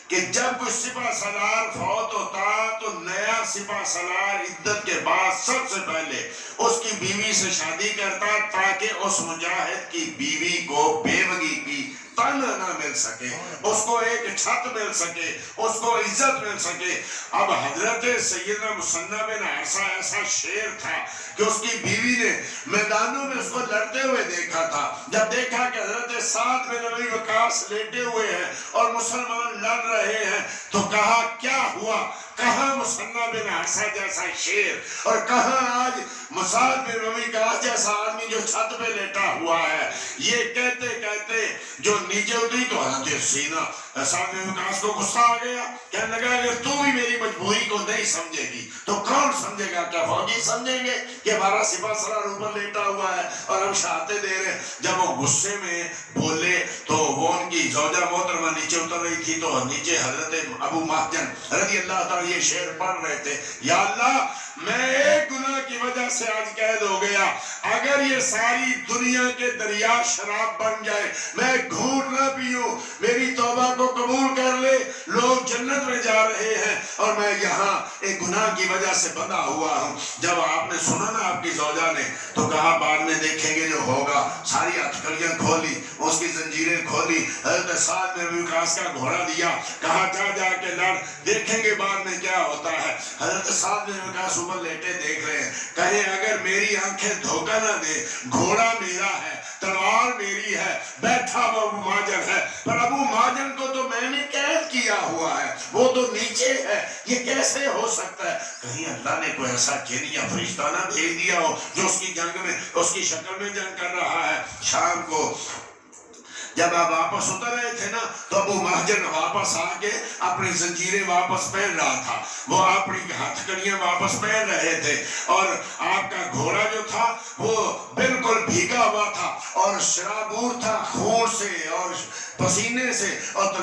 S1: کہ جب کوئی سپہ سالار فوت ہوتا تو نیا سپہ سالار عدت کے بعد سب سے پہلے اس کی بیوی سے شادی کرتا تاکہ اس مجاہد کی بیوی کو بیوگی کی تن نہ مل سکے، اس کو ایک چھت مل سکے، اس کو عزت مل سکے. اب حضرت سیدنا مثنی بن حارثہ ایسا شیر تھا کہ اس کی بیوی نے میدانوں میں اس کو لڑتے ہوئے دیکھا تھا. جب دیکھا کہ حضرت سعد بن ابی وقاص لیٹے ہوئے ہیں اور مسلمان لڑ رہے ہیں تو کہا کیا ہوا، کہاں مثنی بن حارثہ جیسا شیر اور کہاں آج سعد بن ابی وقاص جیسا آدمی جو چھت پہ لیٹا ہوا ہے. یہ کہتے کہتے جو نیچے اتری تو حضرت سینا سعد بن وقاص کو غصہ آ گیا. کہنے لگا اگر تو بھی میری مجبوری کو نہیں سمجھے گی تو کون سمجھے گا؟ کیا فوجی سمجھیں گے کہ ہمارا سپہ سالار اوپر لیٹا ہوا ہے اور ہم شہادتیں دے رہے ہیں؟ جب وہ غصے میں بولے تو وہ ان کی زوجہ محترمہ نیچے اتر رہی تھی تو نیچے حضرت ابو مہاجن رضی اللہ تعالیٰ یہ شعر پڑھ رہے تھے، یا اللہ میں ایک گناہ کی وجہ سے آج قید ہو گیا، اگر یہ ساری دنیا کے دریا شراب بن جائے، میں گھونٹ نہ پیوں، میری توبہ کو قبول کر لے، لوگ جنت میں جا رہے ہیں اور میں یہاں ایک گناہ کی وجہ سے بندھا ہوا ہوں. جب آپ نے سنا نا آپ کی زوجہ نے تو کہا بعد میں دیکھیں گے جو ہوگا. ساری ہتھکڑیاں کھولی، اس کی زنجیریں کھولی، حضرت سعد بن ابی وقاص کا گھوڑا دیا، کہا جا جا کے لڑ، دیکھیں گے بعد میں کیا ہوتا ہے. حضرت سعد بن ابی وقاص اوپر لیٹے دیکھ رہے ہیں، کہیں اگر میری آنکھیں دھوکہ نہ دے، گھوڑا میرا ہے، تلوار میری ہے، بیٹھا وہ ابو مہاجن ہے، پر ابو مہاجن کو تو میں نے قید کیا ہوا ہے، وہ تو نیچے ہے، یہ کیسے ہو سکتا ہے؟ کہیں اللہ نے کوئی ایسا جن یا فرشتہ نہ بھیج دیا ہو جو اس کی جنگ میں، اس کی شکل میں جنگ کر رہا ہے. شام کو جب آپ واپس اتر رہے تھے نا تو ابو مہاجن واپس آ کے اپنی زنجیریں واپس پہن رہا تھا، وہ اپنی ہتھکڑیاں واپس پہن رہے تھے اور آپ کا گھوڑا جو تھا وہ بالکل بھیگا ہوا تھا اور شرابور تھا خون سے اور پسینے سے، اور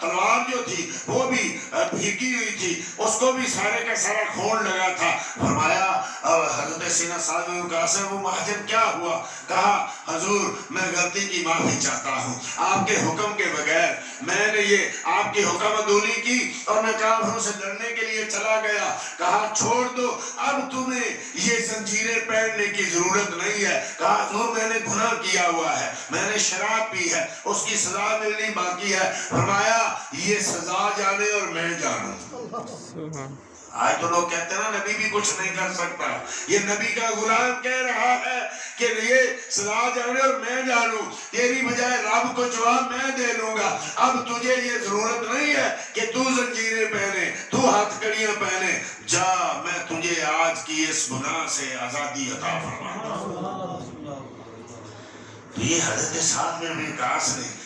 S1: تلوار جو تھی وہ بھی بھیگی ہوئی تھی، اس کو بھی سارے کا سارا خون لگا تھا. فرمایا حضرت سینا سعد بن وقاص سے وہ مہاجن کیا ہوا؟ کہا حضور میں غلطی کی معافی چاہتا ہوں، آپ کے حکم کے بغیر میں نے یہ آپ کی حکم عدولی کی اور میں کافروں سے لڑنے کے لیے چلا گیا. کہا چھوڑ دو، اب تمہیں یہ زنجیریں پہننے کی ضرورت نہیں ہے. کہا حضور میں نے گناہ کیا ہوا ہے، میں نے شراب پی ہے، اس کی سزا ملنی باقی ہے. فرمایا یہ سزا جانے اور میں جانوں.
S2: آج تو لوگ کہتے ہیں نا نبی بھی کچھ نہیں کر سکتا. یہ نبی کا غلام کہہ رہا ہے کہ یہ سزا جانے اور میں جانوں، تیری بجائے رب کو جواب میں دے لوں گا. اب تجھے یہ ضرورت نہیں ہے کہ تو زنجیریں پہنے، تو ہاتھ کڑیاں پہنے. جا، میں تجھے آج کی اس گناہ سے آزادی عطا فرماتا ہوں. تو یہ حضرت سعد بن ابی وقاص نے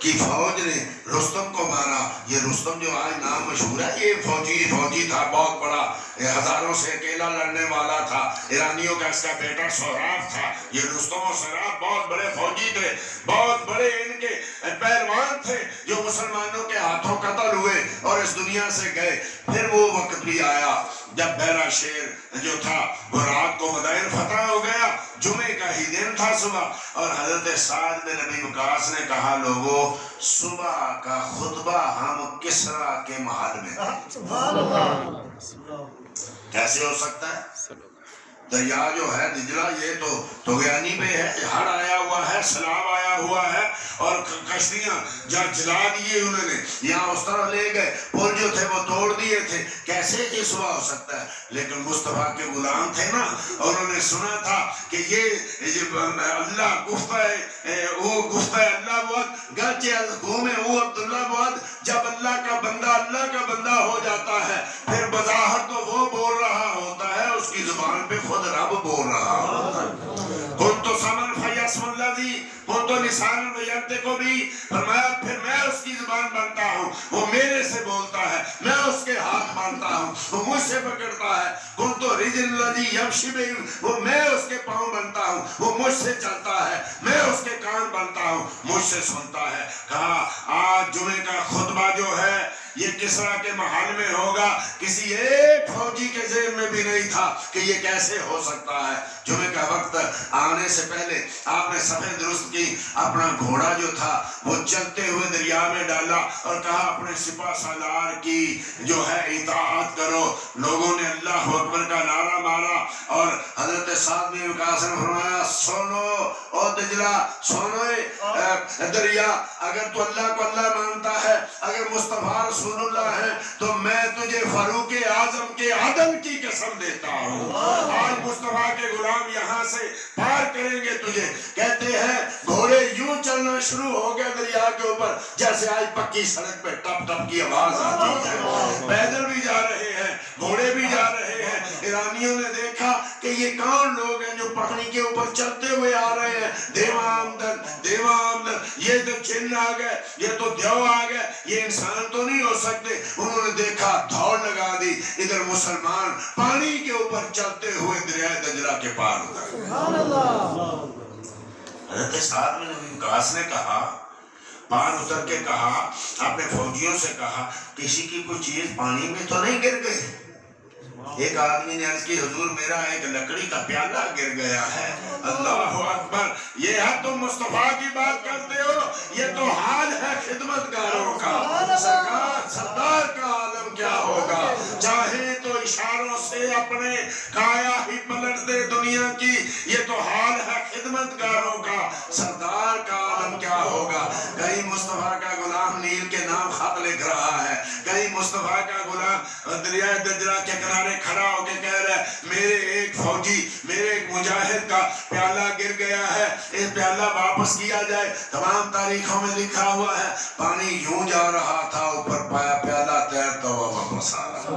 S2: کی فوج نے رستم کو مارا. یہ رستم جو آج نام مشہور ہے، یہ فوجی تھا، بہت بڑا، ہزاروں سے اکیلا لڑنے والا تھا. ایرانیوں کا اس کا بیٹا سہراب تھا. یہ رستم اور سہراب بہت بڑے فوجی تھے، بہت بڑے ان کے پہلوان تھے جو مسلمانوں کے ہاتھوں قتل ہوئے اور اس دنیا سے گئے. پھر وہ وقت بھی آیا جب بحرہ شیر جو تھا وہ رات کو مدائن فتح ہو گیا. جمعے کا ہی دن تھا صبح، اور حضرت سعد بن ابی وقاص نے کہا لوگوں صبح کا خطبہ ہم کسریٰ کے محل میں دیں. کیسے ہو سکتا ہے؟ دریا جو ہے دجلہ یہ تو طغیانی پہ ہے، ہڑ آیا ہوا ہے، سیلاب آیا ہوا ہے، اور کشتیاں جلا دیے انہوں نے، یہاں اس طرح لے گئے، پل جو تھے وہ توڑ دیے تھے. کیسے یہ صبح ہو سکتا ہے؟ لیکن مصطفیٰ کے غلام تھے نا، اور انہوں نے سنا تھا کہ یہ اللہ گفتہ اللہ بود گرچہ از قوم او عبداللہ بود. جب اللہ کا بندہ ہو جاتا ہے پھر بظاہر تو وہ بول رہا ہوتا ہے، اس کی زبان پہ خود رب بول رہا ہوتا ہے. کنت سمن فیسم الذی کنت لسان فینطق بی. فرمایا پھر میں اس کی زبان بنتا ہوں، وہ میرے سے بولتا ہے، میں اس کے ہاتھ بنتا ہوں، وہ مجھ سے پکڑتا ہے. کنت رجل الذی یمشی بی، وہ میں اس کے پاؤں بنتا ہوں، وہ مجھ سے چلتا ہے. میں اس کے کان بنتا ہوں، مجھ سے سنتا ہے. کہا آج جمعے کا خطبہ جو ہے یہ کسریٰ کے محل میں ہوگا. کسی ایک فوجی کے ذہن میں بھی نہیں تھا کہ یہ کیسے ہو سکتا ہے. جمعے کا وقت آنے سے پہلے آپ نے صفیں درست کی، اپنا گھوڑا جو تھا وہ چلتے ہوئے دریا میں ڈالا اور کہا اپنے سپہ سالار کی جو ہے اطاعت کرو. لوگوں نے اللہ اکبر کا نعرہ مارا، اور حضرت سعد بن وقاص نے فرمایا سنو او دجلہ، سنو دریا، اگر تو اللہ کو اللہ مانتا ہے، اگر مصطفیٰ رسول اللہ ہے، تو میں تجھے فاروق اعظم کے عدل کی قسم دیتا ہوں. آج مصطفیٰ کے غلام یہاں سے پار کریں گے تجھے. کہتے ہیں گھوڑے یوں چلنا شروع ہو گئے دریا کے اوپر جیسے آج پکی سڑک پہ ٹپ ٹپ کی آواز آتی ہے. پیدل بھی جا رہے ہیں، گھوڑے بھی جا رہے ہیں. ایرانیوں نے دیکھا کہ یہ کون لوگ ہیں جو پکڑی کے اوپر چلتے ہوئے آ رہے ہیں. دیوا آمدن، یہ تو جن آ گئے، یہ تو دیو آ گئے، یہ انسان تو نہیں ہو سکتے. انہوں نے دیکھا، دوڑ لگا دی. ادھر مسلمان پانی کے اوپر چلتے ہوئے دریائے دجلہ کے پار اتر. حضرت سعد بن ابی وقاص نے کہا، پار اتر کے کہا، اپنے فوجیوں سے کہا کسی کی کوئی چیز پانی میں تو نہیں گر گئی. ایک آدمی نے عرض کی حضور میرا ایک لکڑی کا پیالہ گر گیا ہے. اللہ اکبر، یہ ہے تم مصطفیٰ کی بات کرتے ہو، یہ تو حال ہے خدمتگاروں کا. سردار کا عالم کیا ہوگا؟ چاہے تو اشاروں سے اپنے کایا ہی پلٹ دے دنیا کی. یہ تو حال ہے خدمتگاروں کا. سردار کا عالم کیا ہوگا؟ کہیں مصطفیٰ کا غلام نیل کے نام خط لکھ رہا ہے، کہیں مصطفیٰ کا غلام دریائے دجلہ کے کنارے کھڑا ہو کے کہہ رہا ہے میرے ایک فوجی، میرے ایک مجاہد کا پیالہ گر گیا ہے، اس پیالہ واپس کیا جائے. تمام تاریخوں میں لکھا ہوا ہے پانی یوں جا رہا تھا، اوپر پایا پیالہ تیرتا ہوا واپس آ رہا.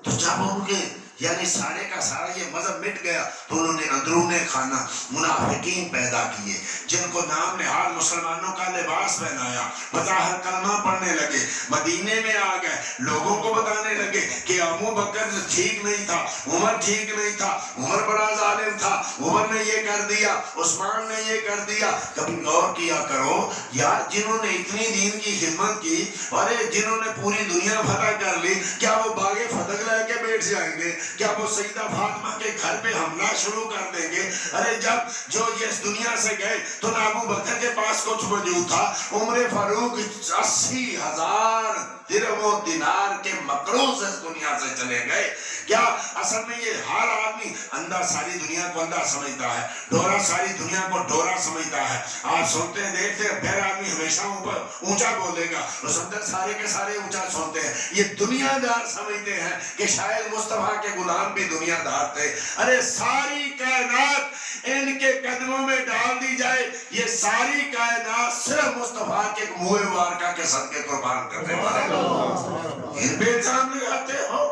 S2: تو جب ان کے یعنی سارے کا سارا یہ مذہب مٹ گیا تو انہوں نے اندرون خانہ منافقین پیدا کیے جن کو نام نہاد مسلمانوں کا لباس پہنایا، بظاہر کلمہ پڑھنے لگے، مدینے میں آ گئے، لوگوں کو بتانے لگے کہ ابو بکر ٹھیک نہیں تھا، عمر ٹھیک نہیں تھا، عمر بڑا ظالم تھا، عمر نے یہ کر دیا، عثمان نے یہ کر دیا. کبھی غور کیا کرو یار، جنہوں نے اتنی دین کی خدمت کی اور جنہوں نے پوری دنیا فتح کر لی، کیا وہ باغ فتح لے کے بیٹھ جائیں گے؟ کیا وہ سیدہ فاطمہ کے گھر پہ حملہ شروع کر دیں گے؟ ارے جب جو یہ اس دنیا سے گئے تو نہ ابو بکر کے پاس کچھ موجود تھا، عمر فاروق 80,000 درہم و دینار کے مقروض اس دنیا سے چلے گئے۔ کیا اصل میں یہ ہر آدمی اندھا ساری دنیا کو اندھا سمجھتا ہے، ڈورا ساری دنیا کو ڈورا سمجھتا ہے؟ آپ سنتے ہیں دیکھتے ہیں بہر آدمی ہمیشہ اوپر اونچا بولے گا، اس اندر سارے کے سارے اونچا سنتے ہیں۔ یہ دنیا دار سمجھتے ہیں کہ شاید مصطفیٰ کے غلام بھی دنیا دار تھے۔ ارے ساری کائنات ان کے قدموں میں ڈال دی جائے، یہ ساری کائنات صرف مصطفیٰ کے منہ مبارکہ کے صدقے قربان کرنے والے۔ ان پہ الزام لگاتے ہو،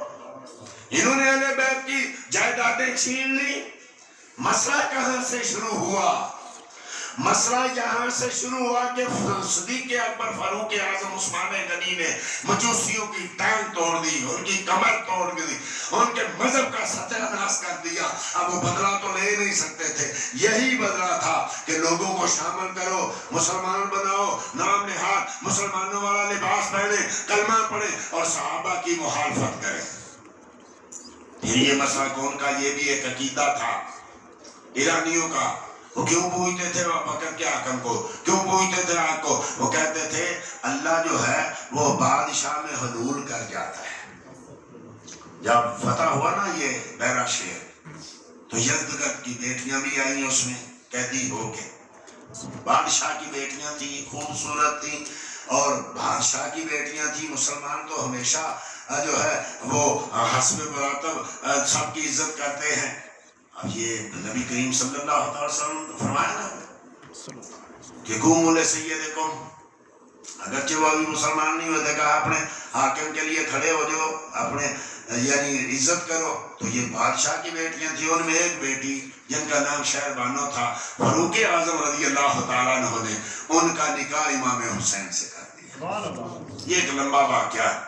S2: انہوں نے اہل بیت کی جائیدادیں چھین لی۔ مسئلہ کہاں سے شروع ہوا؟ مسئلہ یہاں سے شروع ہوا کہ صدیق اکبر فاروق اعظم عثمان غنی نے مجوسیوں کی ٹانگ توڑ دی، ان کی کمر توڑ دی، ان کے مذہب کا ستیہ ناش کر دیا۔ اب وہ بدلہ تو لے نہیں سکتے تھے، یہی بدلہ تھا کہ لوگوں کو شامل کرو، مسلمان بناؤ، نام نہاد مسلمانوں والا لباس پہنے، کلمہ پڑھیں اور صحابہ کی مخالفت کریں۔ یہ مسئلہ کون کا؟ یہ بھی ایک عقیدہ تھا ایرانیوں کا۔ وہ کیوں پوچھتے تھے بکر کے حاکم کو؟ کیوں پوچھتے تھے آگ کو؟ وہ کہتے تھے اللہ جو ہے وہ بادشاہ میں حلول کر جاتا ہے۔ جب فتح ہوا نا یہ بیرا شہر تو یزدگرد کی بیٹیاں بھی آئیں اس میں قیدی ہو کے۔ بادشاہ کی بیٹیاں تھیں، خوبصورت تھیں، اور بادشاہ کی بیٹیاں تھیں۔ مسلمان تو ہمیشہ جو ہے وہ حسب مراتب سب کی عزت کرتے ہیں۔ اب یہ نبی کریم صلی اللہ علیہ وسلم نے فرمایا نا کہ قوموا لسیدکم، اگرچہ وہ ابھی مسلمان نہیں ہوتے، کہا اپنے حاکم کے لیے کھڑے ہو جو، اپنے یعنی عزت کرو۔ تو یہ بادشاہ کی بیٹیاں تھیں، ان میں ایک بیٹی جن کا نام شہر بانو تھا، فاروق اعظم رضی اللہ تعالیٰ عنہ نے ان کا نکاح امام حسین سے کر دیا۔ یہ ایک لمبا واقعہ ہے۔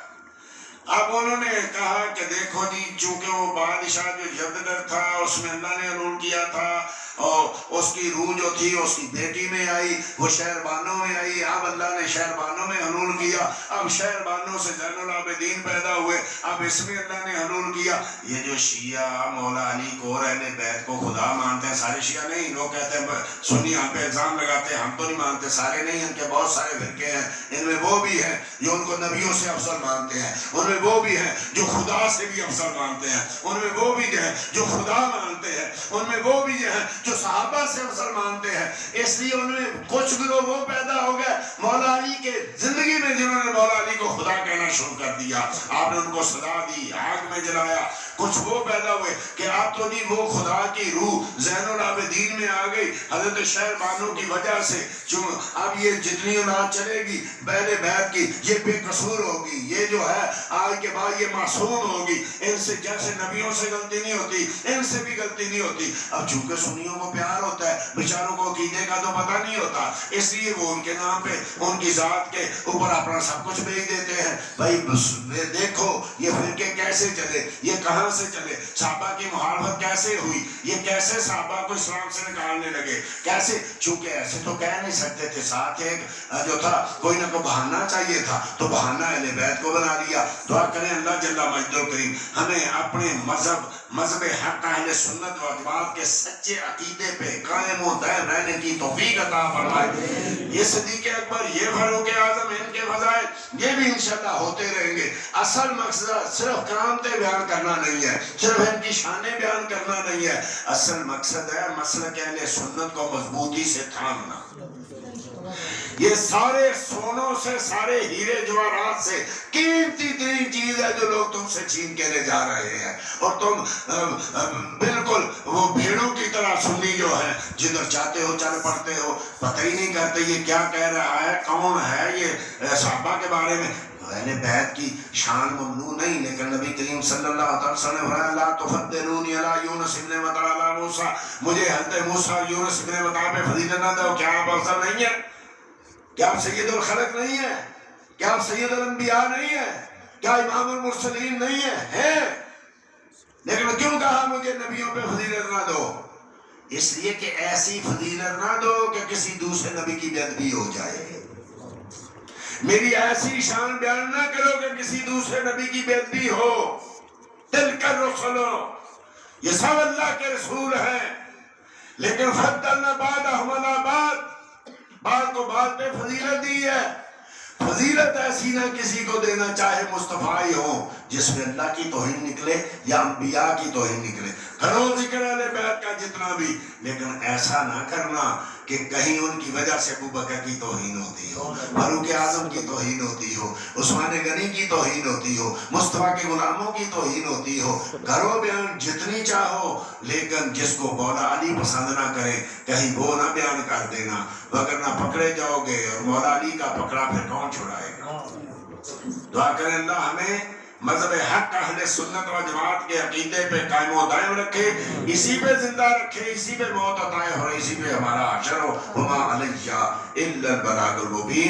S2: اب انہوں نے کہا کہ دیکھو جی، چونکہ وہ بادشاہ جو یزدگرد تھا اس میں اللہ نے حلول کیا تھا، اور اس کی روح جو تھی اس کی بیٹی میں آئی، وہ شہر بانو میں آئی۔ اب اللہ نے شہر بانو میں حلول کیا، اب شہر بانو سے زین العابدین پیدا ہوئے، اب اس میں اللہ نے حلول کیا۔ یہ جو شیعہ مولا علی کو اور اہل بیت کو خدا مانتے ہیں، سارے شیعہ نہیں، لوگ کہتے ہیں سنی ہم پہ الزام لگاتے ہیں، ہم تو نہیں مانتے، سارے نہیں، ان کے بہت سارے فرقے ہیں، ان میں وہ بھی ہیں جو ان کو نبیوں سے افضل مانتے ہیں، ان میں وہ بھی ہیں جو خدا سے بھی افضل مانتے ہیں، ان میں وہ بھی ہیں جو خدا مانتے ہیں، ان میں وہ بھی ہیں جو صحابہ سے افضل مانتے ہیں۔ اس لیے ان میں کچھ گروہ وہ پیدا ہو گئے مولا علی کے زندگی میں جنہوں نے مولا علی کو خدا کہنا شروع کر دیا، آپ نے ان کو سزا دی، آگ میں جلایا۔ کچھ وہ پیدا ہوئے کہ آپ تو نہیں، وہ خدا کی روح زین العابدین میں آ گئی حضرت شہر بانو کی وجہ سے۔ اب یہ جتنی اولاد چلے گی اہل بیت کی، یہ بے قصور ہوگی، یہ جو ہے آج کے بعد یہ معصوم ہوگی، ان سے جیسے نبیوں سے غلطی نہیں ہوتی ان سے بھی غلطی نہیں ہوتی۔ اب چونکہ سنیوں کو پیار ہوتا ہے، بیچاروں کو عقیدے کا تو پتہ نہیں ہوتا، اس لیے وہ ان کے نام پہ ان کی ذات کے اوپر اپنا سب کچھ بھیج دیتے ہیں۔ بھائی دیکھو یہ فرقے کیسے چلے، یہ کہاں سے چلے، صحابہ کی مخالفت کیسے ہوئی، یہ کیسے صحابہ کو اسلام سے نکالنے لگے، کیسے؟ چونکہ ایسے تو کہہ نہیں سکتے تھے، ساتھ ایک جو تھا کوئی نہ کوئی بہانہ چاہیے تھا، تو بہانہ اہل بیت کو بنا لیا۔ دعا کریں اللہ جل مجد و کریم ہمیں اپنے مذہب حق اہل سنت و جماعت کے سچے عقیدے پہ قائم و دائم رہنے کی توفیق عطا فرمائے۔ یہ صدیق اکبر، یہ فاروق اعظم، ان کے فضائل یہ بھی انشاءاللہ ہوتے رہیں گے۔ اصل مقصد صرف کرامتیں بیان کرنا نہیں ہے، صرف ان کی شانیں بیان کرنا نہیں ہے، اصل مقصد ہے مسلک اہل سنت کو مضبوطی سے تھامنا۔ یہ سارے سونوں سے، سارے ہیرے جواہرات سے قیمتی ترین چیز ہے جو لوگ تم سے چھین کے لے جا رہے ہیں، اور تم بالکل وہ بھیڑوں کی طرح سنی جو ہے جدھر چاہتے ہو چل پڑتے ہو، پتہ ہی نہیں کرتے یہ کیا کہہ رہا ہے، کون ہے یہ صحابہ کے بارے میں۔ اہل بیت کی شان ممنوع نہیں، لیکن نبی کریم صلی اللہ علیہ وسلم نے فرمایا لا تفضلونی علی یونس ابن متی علی موسیٰ، مجھے حضرت موسیٰ اور یونس ابن متی پہ فضیلت نہ دو۔ کیا آپ افضل نہیں ہیں؟ کیا آپ سید الخلق نہیں ہیں؟ کیا آپ سید الانبیاء نہیں ہیں؟ کیا امام المرسلین نہیں ہیں؟ لیکن کیوں کہا مجھے نبیوں پہ فضیلت نہ دو؟ اس لیے کہ ایسی فضیلت نہ دو کہ کسی دوسرے نبی کی بے ادبی ہو جائے، میری ایسی شان بیان نہ کرو کہ کسی دوسرے نبی کی بے ادبی ہو۔ تلکر رسولو، یہ سب اللہ کے رسول ہیں، لیکن فضلنا بعضهم علی بعض، بعض کو بعض پہ فضیلت دی ہے۔ فضیلت ایسی نہ کسی کو دینا چاہے مصطفیٰ ہی ہو جس میں اللہ کی توہین نکلے یا انبیاء کی توہین نکلے، کرو ذکر اہل بیت کا جتنا بھی، لیکن ایسا نہ کرنا کہ کہیں ان کی وجہ سے ابو بکر کی توہین ہوتی ہو، فاروق اعظم کی توہین ہوتی ہو، عثمان غنی کی توہین ہوتی ہو، مصطفیٰ کے غلاموں کی توہین ہوتی ہو۔ کرو بیان جتنی چاہو، لیکن جس کو مولا علی پسند نہ کرے کہیں وہ نہ بیان کر دینا، وگرنہ پکڑے جاؤ گے، اور مولا علی کا پکڑا پھر کون چھڑائے گا؟ دعا کریں اللہ ہمیں مذہب حق اہل سنت و جماعت کے عقیدے پہ قائم و دائم رکھے، اسی پہ زندہ رکھے، اسی پہ موت عطا اور اسی پہ ہمارا حشر ہو۔ وما علیہ الا البلاغ المبین۔